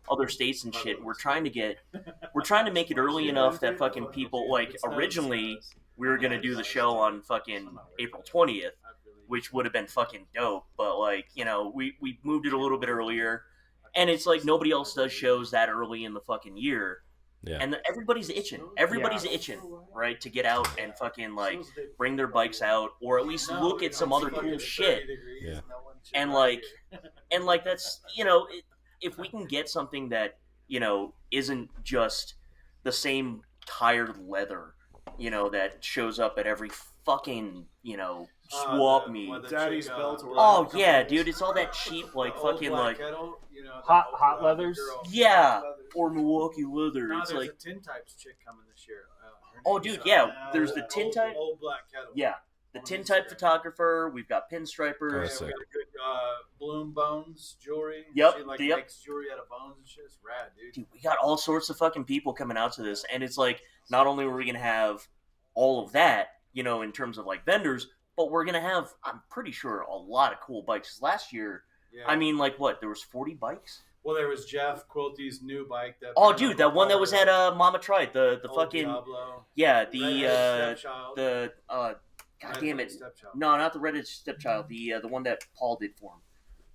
other states and shit. We're trying to make it early enough that fucking people originally we were gonna do the show on fucking April 20th, which would have been fucking dope. But we moved it a little bit earlier, and it's nobody else does shows that early in the fucking year. Yeah. And everybody's itching. Everybody's itching, right, to get out and fucking bring their bikes out, or at least look at some other cool shit. Yeah. And that's if we can get something that isn't just the same tired leather, that shows up at every fucking swap meet. Daddy's belt. Oh yeah, dude, it's all that cheap fucking kettle, hot leathers. Yeah. Or Milwaukee leather. Now it's there's a tin types chick coming this year. Dude, yeah. There's the tin type. Old black kettle. Yeah, the on tintype Instagram. photographer. We've got Oh, pinstripers. that's We sick. got a good Bloom Bones jewelry. Yep, She like yep. makes jewelry out of bones and shit. It's rad, dude. Dude, we got all sorts of fucking people coming out to this, and it's like not only are we gonna have all of that, you know, in terms of like vendors, but we're gonna have, I'm pretty sure, a lot of cool bikes. 'Cause last year, Yeah. I mean, like what? There was 40 bikes. Well, there was Jeff Quilty's new bike. That Oh, dude, that one that was at Mama Tried, the Old fucking Diablo. yeah, Redheaded Stepchild. the God damn Redheaded it, Stepchild. no, not the Reddit Stepchild, the one that Paul did for him,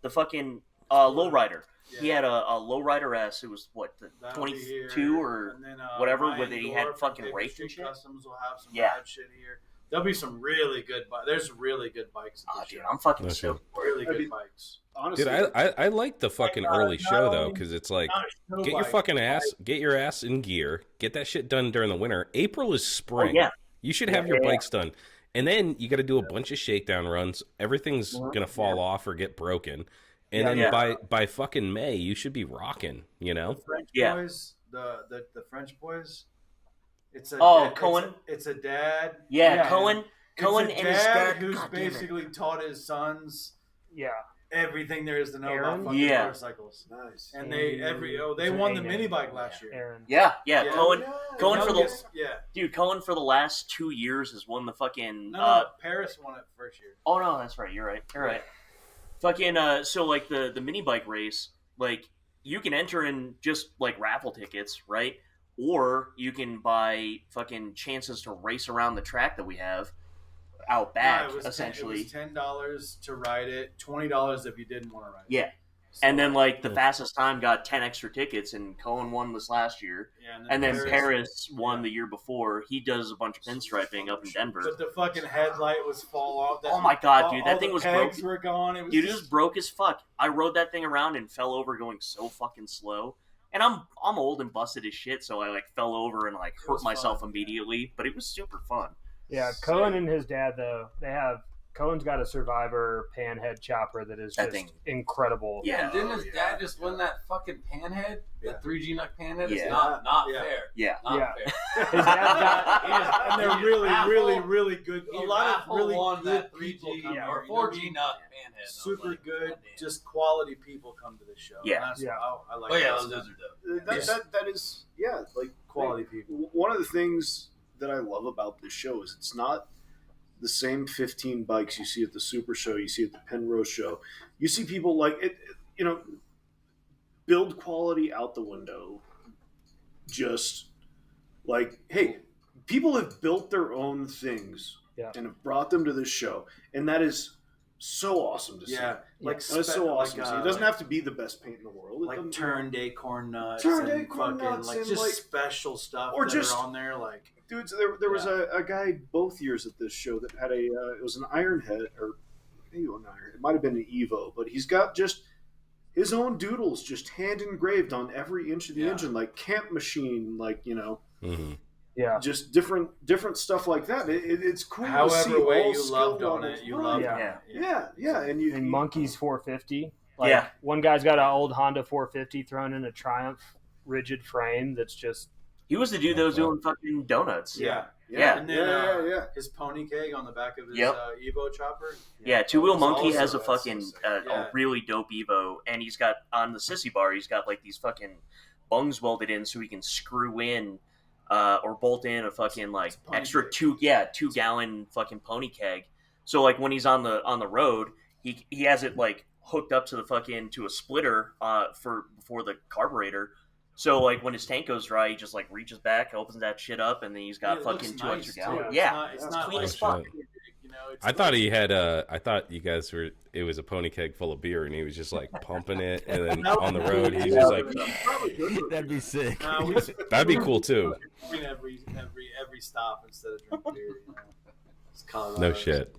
the fucking lowrider. Yeah. He had a lowrider S. It was what, the That'll be 22 here. or And then, whatever, Ryan where they had Gore from fucking Paper rakes Street and shit. Customs will have some Yeah. rad shit here. There'll be some really good bikes. There's really good bikes. Oh, This dude, year. I'm fucking That's stoked. really I good mean, bikes. Honestly, Dude, I like the fucking early not show though, only- because it's like Not a show get your bike, fucking but ass, get your ass in gear, get that shit done during the winter. April is spring. Oh, yeah. You should have your Yeah. bikes done, and then you got to do a bunch of shakedown runs. Everything's gonna fall off or get broken, and then Yeah. by fucking May, you should be rocking. You know? The French Yeah. boys, the French boys. It's a Cohen? It's a dad. Yeah, Cohen It's a and his dad. who's God damn it. basically taught his sons Yeah. everything there is to know Aaron? about fucking Yeah. motorcycles. nice. And they won the mini bike last year. Aaron. Yeah, Yeah. Cohen for the Youngest- yeah. dude. Cohen for the last 2 years has won the fucking. No, Paris won it first year. Oh no, that's right. You're right. You're right. Fucking. So like the mini bike race, like you can enter in just like raffle tickets, right? Or you can buy fucking chances to race around the track that we have out back, No, it was essentially. $10 to ride it, $20 if you didn't want to ride it. Yeah. So, And then like the fastest time got 10 extra tickets, and Cohen won this last year. yeah, And then Paris won the year before. He does a bunch of pinstriping up in Denver. But the fucking headlight was fall off. Oh my God, dude, that all thing the was pegs broken. were gone. It was Dude, it just- was broke as fuck. I rode that thing around and fell over going so fucking slow. And I'm old and busted as shit, so I like fell over and like hurt was myself fun, immediately. But it was super fun. Yeah, Cohen and his dad though, Cohen's got a Survivor panhead chopper that is That just thing- incredible. Yeah. And didn't his dad just win that fucking panhead? Yeah. The 3G nut panhead? Yeah. It's not Yeah. fair. Yeah. Not Yeah. fair. His dad's got and they're He really, raffle- really, really good. A he lot of raffle really won good that 3G people. yeah, or you know what I 4G mean? nut panhead. I was Super like, good, goddamn. just quality people come to the show. Yeah. And that's- Yeah. I like Oh yeah, that those stuff. are dope. That is like Quality people. one of the things that I love about this show is it's not the same 15 bikes you see at the Super Show, you see at the Penrose Show. You see people like it, build quality out the window. Just like, hey, people have built their own things Yeah. and have brought them to this show, and that is so awesome to see. Yeah, like That's so awesome like, to see. It doesn't have to be the best paint in the world. It like doesn't- turn day corn nuts, Turn day and corn fucking, nuts like and, just like- special stuff or that just- are on there. Like Dudes, there was a guy both years at this show that had it was an Iron Head, or maybe an Iron, it might have been an Evo, but he's got just his own doodles just hand engraved on every inch of the Yeah. engine, like Camp Machine, like, Mm-hmm. yeah. just different stuff like that. It's cool to see however way all you skilled loved on its it, you right. loved Yeah. it. Yeah, and you And Monkey's 450. Like, Yeah. One guy's got an old Honda 450 thrown in a Triumph rigid frame that's just He was the dude that was doing fucking donuts. Yeah. Yeah. And then yeah. his pony keg on the back of his Yep. Evo chopper. Yeah, Two Wheel That's Monkey also- has a that's fucking so sick. a Yeah. really dope Evo, and he's got on the sissy bar. He's got like these fucking bungs welded in, so he can screw in or bolt in a fucking like It's a pony extra keg. 2 gallon fucking pony keg. So like when he's on the road, he has it like hooked up to the fucking to a splitter before the carburetor. So like when his tank goes dry, he just like reaches back, opens that shit up, and then he's got It fucking looks 2 nice, extra too. gallons. It's Yeah, not, it's not clean like as fuck. you know, it's I thought he had I thought you guys were. It was a pony keg full of beer, and he was just like pumping it, and then on the road, he's just like, That'd be sick. No, we that'd be cool too. drink every stop instead of drinking beer. You know? It's Colorado. No shit.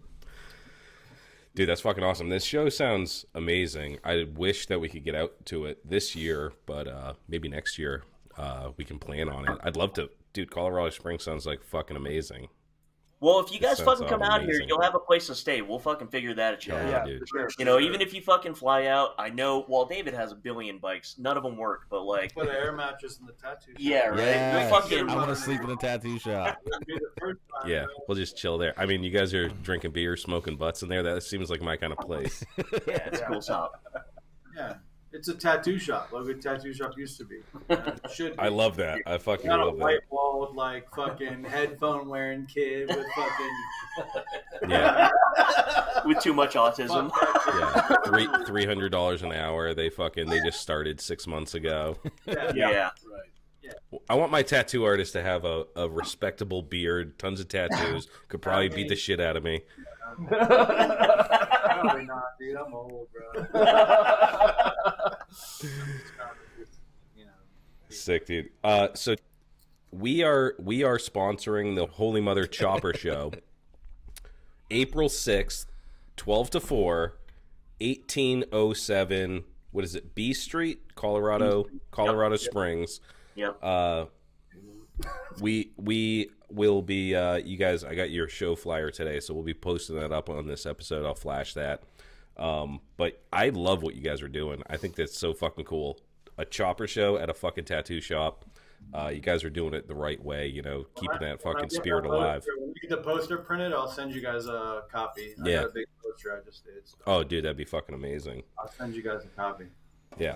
Dude, that's fucking awesome. This show sounds amazing. I wish that we could get out to it this year, but maybe next year we can plan on it. I'd love to. Dude, Colorado Springs sounds like fucking amazing. Well, if you That guys sounds fucking come out here, amazing. you'll have a place to stay. We'll fucking figure that out. Yeah, Yeah. dude. You know, even if you fucking fly out, I know. Well, David has a billion bikes. None of them work, but like, Put an air mattress in the tattoo shop. yeah, right. Yeah, We'll fucking. I want to sleep in a tattoo shop. first time. Yeah, we'll just chill there. I mean, you guys are drinking beer, smoking butts in there. That seems like my kind of place. Yeah, it's a cool shop. Yeah, it's a tattoo shop, like a tattoo shop used to be. It should be. I love that. I fucking Not a love that. white walled, like fucking headphone wearing kid with fucking Yeah, With too much autism. yeah. $300 an hour. They just started 6 months ago. Yeah. I want my tattoo artist to have a respectable beard, tons of tattoos. Could probably beat the shit out of me. Probably not, dude. I'm old, bro. Sick, dude. So we are sponsoring the Holy Mother Chopper Show, April 6th, 12 to 4, 1807. What is it? B Street, Colorado Springs. Yep. We will be you guys. I got your show flyer today, so we'll be posting that up on this episode. I'll flash that. But I love what you guys are doing. I think that's so fucking cool. A chopper show at a fucking tattoo shop. You guys are doing it the right way. You know, keeping that fucking spirit alive. When we get the poster printed, I'll send you guys a copy. I got a big poster I just did. So Oh, dude, that'd be fucking amazing. I'll send you guys a copy. Yeah.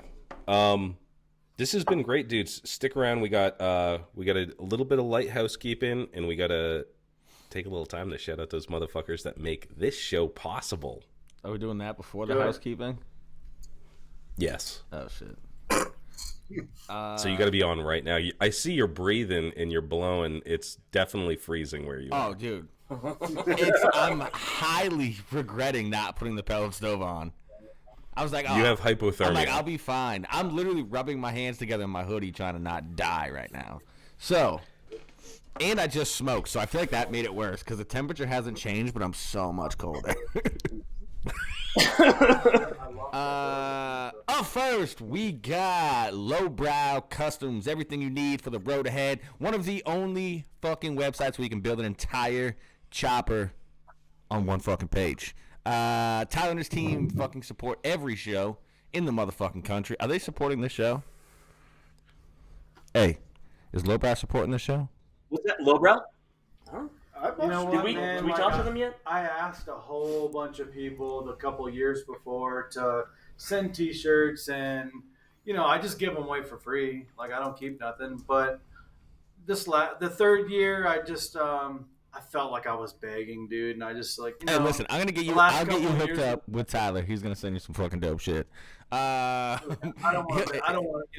This has been great, dudes. Stick around. We got a little bit of light housekeeping, and we gotta take a little time to shout out those motherfuckers that make this show possible. Are we doing that before the Do it. housekeeping? Yes. Oh shit. So you got to be on right now. I see you're breathing and you're blowing. It's definitely freezing where you are. Oh, dude. I'm highly regretting not putting the pellet stove on. I was like, oh. You have hypothermia. I'm like, I'll be fine. I'm literally rubbing my hands together in my hoodie trying to not die right now. So, and I just smoked, so I feel like that made it worse because the temperature hasn't changed, but I'm so much colder. Up first, we got Lowbrow Customs, everything you need for the road ahead. One of the only fucking websites where you can build an entire chopper on one fucking page. Tyler and his team fucking support every show in the motherfucking country. Are they supporting this show? Hey, is Lowbrow supporting this show? Was that Lowbrow? You know Did what, we man? did we Like, talk to them yet? I asked a whole bunch of people a couple years before to send T-shirts, and I just give them away for free. Like, I don't keep nothing. But the third year, I just I felt like I was begging, dude, and I just Hey, listen, I'm gonna get you. last I'll get you couple hooked years- up with Tyler. He's gonna send you some fucking dope shit. I don't want. He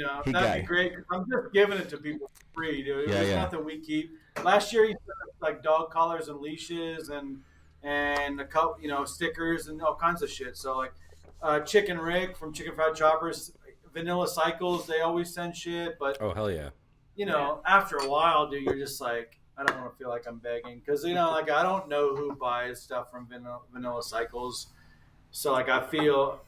got That'd it. be great. I'm just giving it to people for free, dude. Yeah, It's yeah. nothing we keep. Last year, he sent us, like dog collars and leashes and a couple, stickers and all kinds of shit. So Chicken Rick from Chicken Fried Choppers, Vanilla Cycles, they always send shit. But Oh, hell yeah. after a while, dude, you're just like, I don't want to feel like I'm begging because I don't know who buys stuff from Vanilla Cycles. So I feel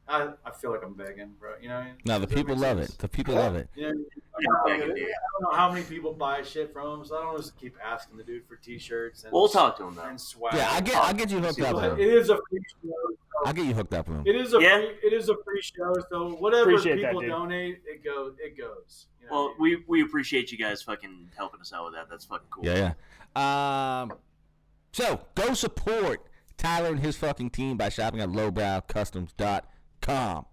I feel like I'm begging, bro. You know what I mean? No, the Does that people make love sense? it. The people love it. Yeah, I don't know how many people buy shit from him, so I don't just keep asking the dude for T-shirts. And We'll talk to them though. and swag. Yeah, I'll get you hooked up with But him. it is a free show. I'll get you hooked up with him. It is a Yeah. free show. So whatever Appreciate that, people dude. donate, it goes. You know Well, what I mean? we appreciate you guys fucking helping us out with that. That's fucking cool. Yeah, yeah. So go support Tyler and his fucking team by shopping at lowbrowcustoms.com.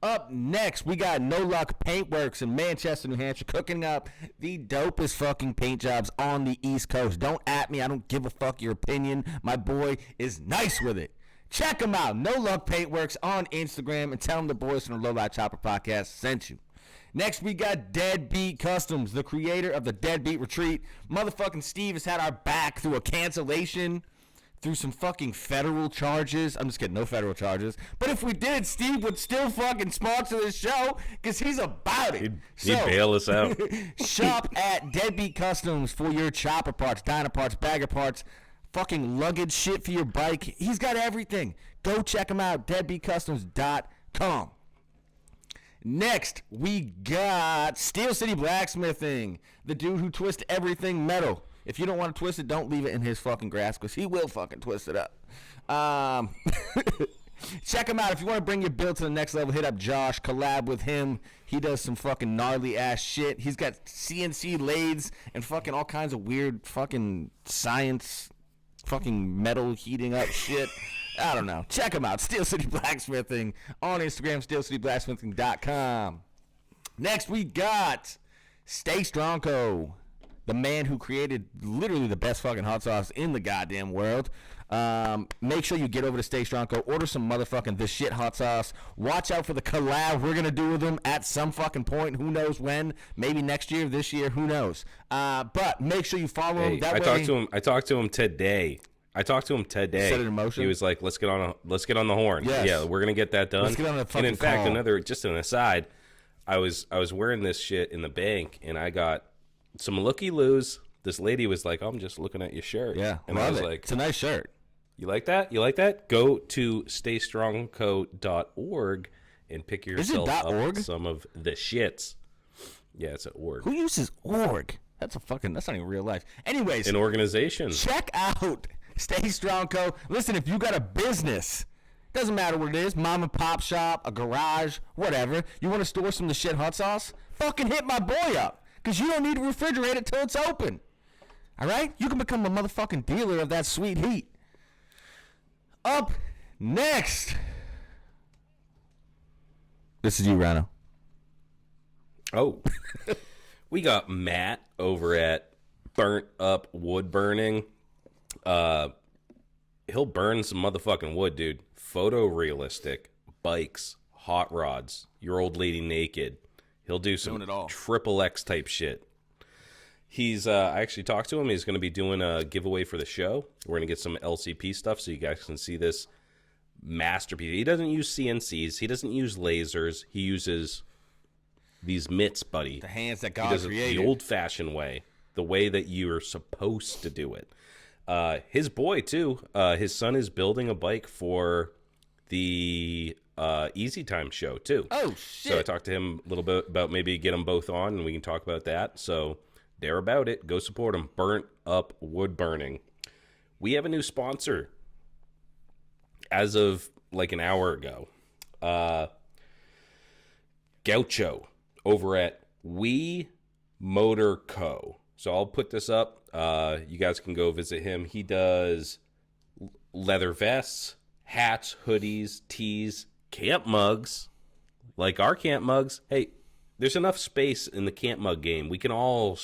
Up next, we got No Luck Paintworks in Manchester, New Hampshire, cooking up the dopest fucking paint jobs on the East Coast. Don't at me. I don't give a fuck your opinion. My boy is nice with it. Check him out. No Luck Paintworks on Instagram and tell him the boys from the Low Light Chopper podcast sent you. Next, we got Deadbeat Customs, the creator of the Deadbeat Retreat. Motherfucking Steve has had our back through a cancellation, through some fucking federal charges. I'm just kidding, no federal charges. But if we did, Steve would still fucking sponsor this show because he's about it. He'd bail us out. Shop at Deadbeat Customs for your chopper parts, dyno parts, bagger parts, fucking luggage shit for your bike. He's got everything. Go check him out, deadbeatcustoms.com. Next, we got Steel City Blacksmithing, the dude who twists everything metal. If you don't want to twist it, don't leave it in his fucking grasp because he will fucking twist it up. Check him out. If you want to bring your build to the next level, hit up Josh. Collab with him. He does some fucking gnarly ass shit. He's got CNC lathes and fucking all kinds of weird fucking science, fucking metal heating up shit. I don't know. Check him out. Steel City Blacksmithing on Instagram, steelcityblacksmithing.com. Next, we got Stay Strong Co., the man who created literally the best fucking hot sauce in the goddamn world. Make sure you get over to Stay Strong Co. Order some motherfucking this shit hot sauce. Watch out for the collab we're gonna do with them at some fucking point. Who knows when? Maybe next year, this year, who knows? But make sure you follow him. That I way, talked to him today. Set it in motion? He was like, "Let's get on the horn." Yes. Yeah, we're gonna get that done. Let's get on the fucking And in fact, call. just an aside, I was wearing this shit in the bank, and I got some looky-loos. This lady was like, "I'm just looking at your shirt." Yeah, and love I was it. like, It's a nice shirt. "You like that? You like that? Go to staystrongco.org and pick yourself up .org? some of the shits." Yeah, it's at org. Who uses org? That's not even real life. Anyways, An organization. check out Stay Strong Co. Listen, if you got a business, doesn't matter what it is, mom and pop shop, a garage, whatever, you want to store some of the shit hot sauce, fucking hit my boy up. Because you don't need to refrigerate it till it's open. All right? You can become a motherfucking dealer of that sweet heat. Up next. This is you, Rhino. Oh, we got Matt over at Burnt Up Wood Burning. He'll burn some motherfucking wood, dude. Photorealistic bikes, hot rods, your old lady naked. He'll do some Doing it all. triple X type shit. He's I actually talked to him. He's going to be doing a giveaway for the show. We're going to get some LCP stuff so you guys can see this masterpiece. He doesn't use CNCs. He doesn't use lasers. He uses these mitts, buddy. The hands that He God does it created. the old-fashioned way, the way that you're supposed to do it. His boy, too, his son is building a bike for the Easy Time show, too. Oh, shit. So I talked to him a little bit about maybe get them both on, and we can talk about that. So they're about it. Go support them. Burnt Up Wood Burning. We have a new sponsor as of like an hour ago. Gaucho over at We Motor Co. So I'll put this up. You guys can go visit him. He does leather vests, hats, hoodies, tees, camp mugs, like our camp mugs. Hey, there's enough space in the camp mug game. We can all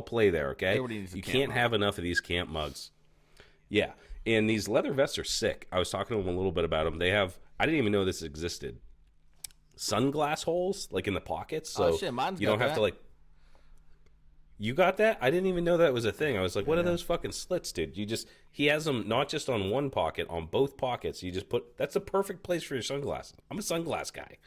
play there, okay? Everybody needs a You camp can't mug. have enough of these camp mugs. Yeah, and these leather vests are sick. I was talking to him a little bit about them. They have, I didn't even know this existed, sunglass holes like in the pockets, so Oh, shit, mine's you got don't have that. to like. You got that? I didn't even know that was a thing. I was like, what are those fucking slits, dude? He has them not just on one pocket, on both pockets. You just put, that's a perfect place for your sunglasses. I'm a sunglass guy.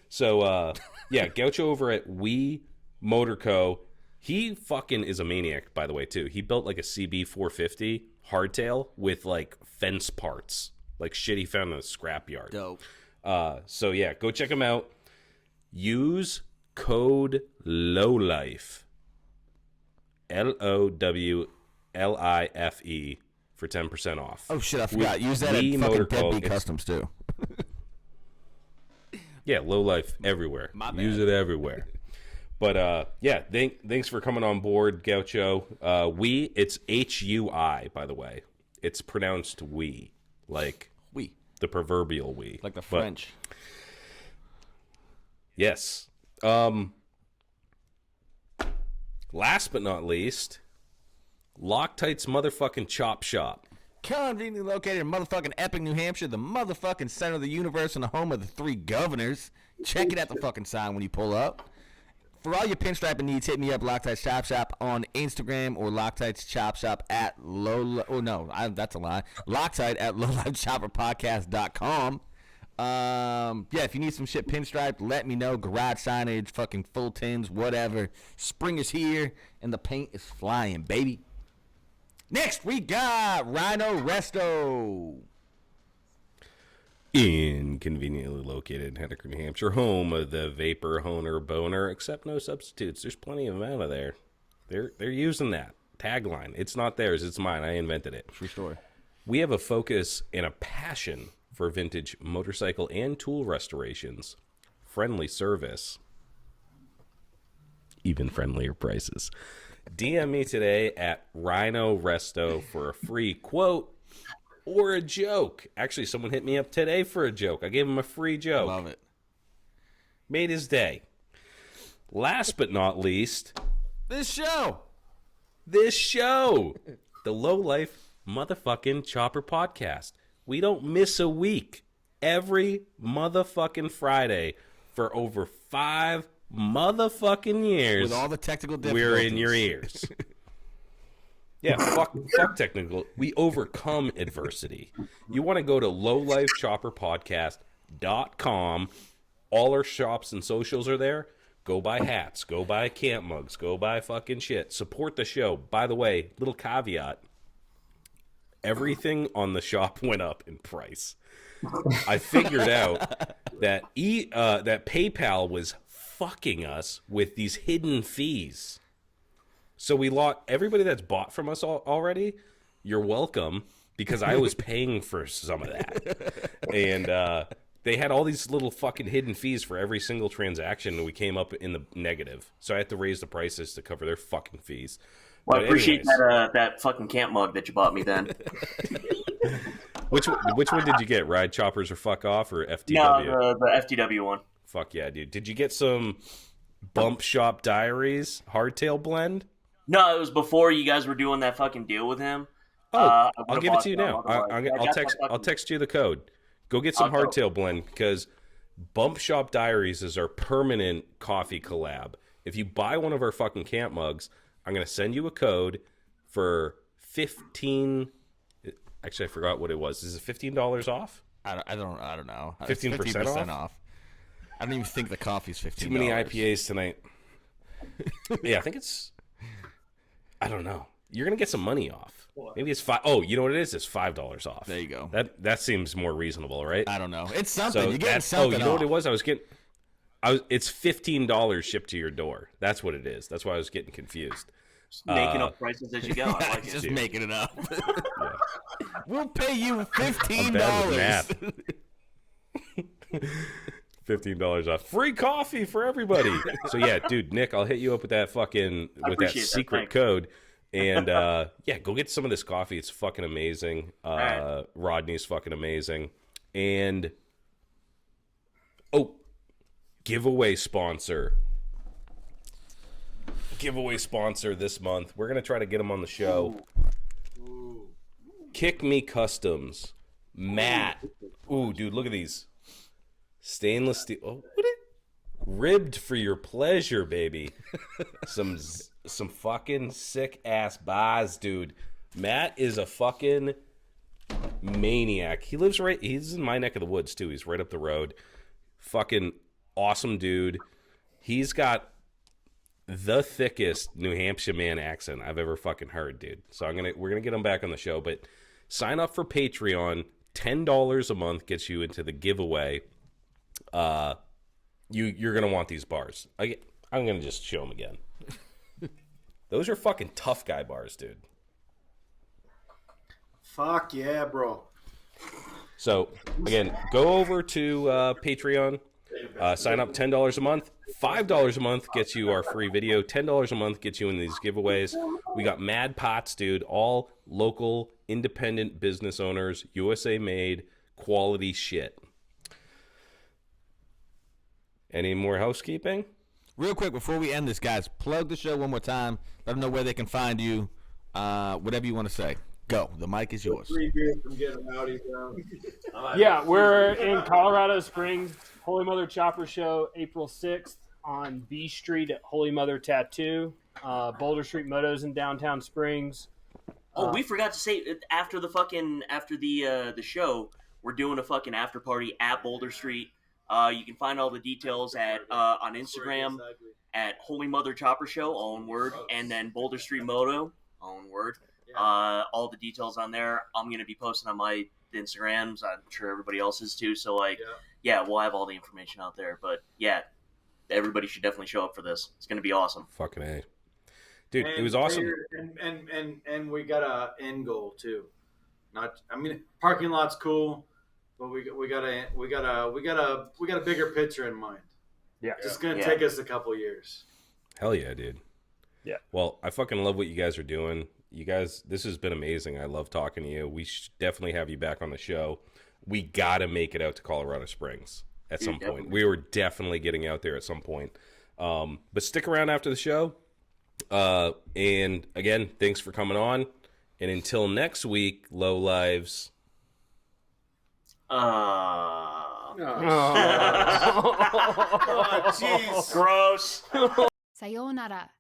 So, yeah, Gaucho over at We Motor Co. He fucking is a maniac, by the way, too. He built like a CB 450 hardtail with like fence parts, like shit he found in a scrapyard. Dope. So yeah, go check him out. Use code LOWLIFE, LOWLIFE for 10% off. Oh, shit, I forgot. Use that at We fucking Motor Co. Deadbeat It's- Customs, too. Yeah, low life everywhere. My bad. Use it everywhere. But yeah, thanks for coming on board, Gaucho. It's HUI, by the way. It's pronounced we, like We. the proverbial we, Like the But, French. yes. Last but not least, Loctite's motherfucking chop shop. Conveniently located in motherfucking Epping, New Hampshire, the motherfucking center of the universe and the home of the three governors. Check it at the fucking sign when you pull up. For all your pinstriping needs, hit me up, Loctite's Chop Shop on Instagram or Loctite's Chop Shop at that's a lie. Loctite at lowlifechopperpodcast.com. Yeah, if you need some shit pinstriped, let me know. Garage signage, fucking full tins, whatever. Spring is here and the paint is flying, baby. Next, we got Rhino Resto. Inconveniently located in Henniker, New Hampshire, home of the Vapor Honer Boner, except no substitutes. There's plenty of them out of there. They're using that tagline. It's not theirs, it's mine. I invented it. True story. We have a focus and a passion for vintage motorcycle and tool restorations. Friendly service. Even friendlier prices. DM me today at Rhino Resto for a free quote or a joke. Actually, someone hit me up today for a joke. I gave him a free joke. Love it. Made his day. Last but not least, This show. the Low Life Motherfucking Chopper Podcast. We don't miss a week. Every motherfucking Friday for over 5 motherfucking years. With all the technical difficulties. We're in your ears. Yeah, fuck technical. We overcome adversity. You want to go to lowlifechopperpodcast.com. All our shops and socials are there. Go buy hats. Go buy camp mugs. Go buy fucking shit. Support the show. By the way, little caveat. Everything on the shop went up in price. I figured out that that PayPal was fucking us with these hidden fees. So we lost everybody that's bought from us already. You're welcome, because I was paying for some of that, and they had all these little fucking hidden fees for every single transaction, and we came up in the negative. So I had to raise the prices to cover their fucking fees. Well, But I appreciate anyways, that fucking camp mug that you bought me then. which one did you get? Ride Choppers or Fuck Off or FTW? No, the FTW one. Fuck yeah, dude. Did you get some Bump Shop Diaries Hardtail blend? No, it was before you guys were doing that fucking deal with him. Oh, I I'll give it to you now. I'll text you the code. Go get some Hardtail blend, because Bump Shop Diaries is our permanent coffee collab. If you buy one of our fucking camp mugs, I'm gonna send you a code for 15. Actually, I forgot what it was. Is it $15 off? I don't know. 15% off. I don't even think the coffee's $15. Too many IPAs tonight. Yeah, I think it's. I don't know. You're gonna get some money off. Maybe it's $5. Oh, you know what it is? It's $5 off. There you go. That seems more reasonable, right? I don't know. It's something. So You're getting something. you know what it off. was? It's $15 shipped to your door. That's what it is. That's why I was getting confused. Just making up prices as you go. I like Just it. making it up. Yeah. We'll pay you $15. I'm bad with $15 off. Free coffee for everybody. So yeah, dude, Nick, I'll hit you up with that fucking appreciate that. secret Thanks. code. And yeah, go get some of this coffee. It's fucking amazing. right. Rodney's fucking amazing. And giveaway sponsor this month. We're gonna try to get him on the show. Kick Me Customs, Matt. Ooh, dude, look at these stainless steel. Oh, what it? Ribbed for your pleasure, baby. Some fucking sick ass buys, dude. Matt is a fucking maniac. He's in my neck of the woods too. He's right up the road. Fucking awesome dude. He's got the thickest New Hampshire man accent I've ever fucking heard, dude. So we're gonna get him back on the show. But sign up for Patreon. $10 a month gets you into the giveaway. You're gonna want these bars. I'm gonna just show them again. Those are fucking tough guy bars, dude. Fuck yeah, bro. So again, go over to Patreon. Sign up $10 a month. $5 a month gets you our free video. $10 a month gets you in these giveaways. We got mad pots, dude. All local, independent business owners, USA made, quality shit. Any more housekeeping? Real quick before we end this, guys, plug the show one more time. Let them know where they can find you. Whatever you want to say. Go. The mic is yours. 3 beers from getting rowdy, bro. Yeah, we're in Colorado Springs, Holy Mother Chopper Show, April 6th on B Street at Holy Mother Tattoo. Boulder Street Motos in downtown Springs. Oh, we forgot to say after the show, we're doing a fucking after party at Boulder Street. You can find all the details on Instagram at Holy Mother Chopper Show, all one word, and then Boulder Street Moto, all one word. All the details on there. I'm gonna be posting on my Instagrams. I'm sure everybody else is too. So yeah, we'll have all the information out there. But yeah, everybody should definitely show up for this. It's gonna be awesome. Fucking A. Dude, it was awesome. And we got a end goal too. Parking lot's cool. but we got a bigger picture in mind. Yeah. It's gonna Yeah. take us a couple years. Hell yeah, dude. Yeah. Well, I fucking love what you guys are doing. You guys, this has been amazing. I love talking to you. We should definitely have you back on the show. We got to make it out to Colorado Springs at some point. definitely. We were definitely getting out there at some point. But stick around after the show. And again, thanks for coming on. And until next week, Low Lives. Oh, Oh, jeez. Gross. さようなら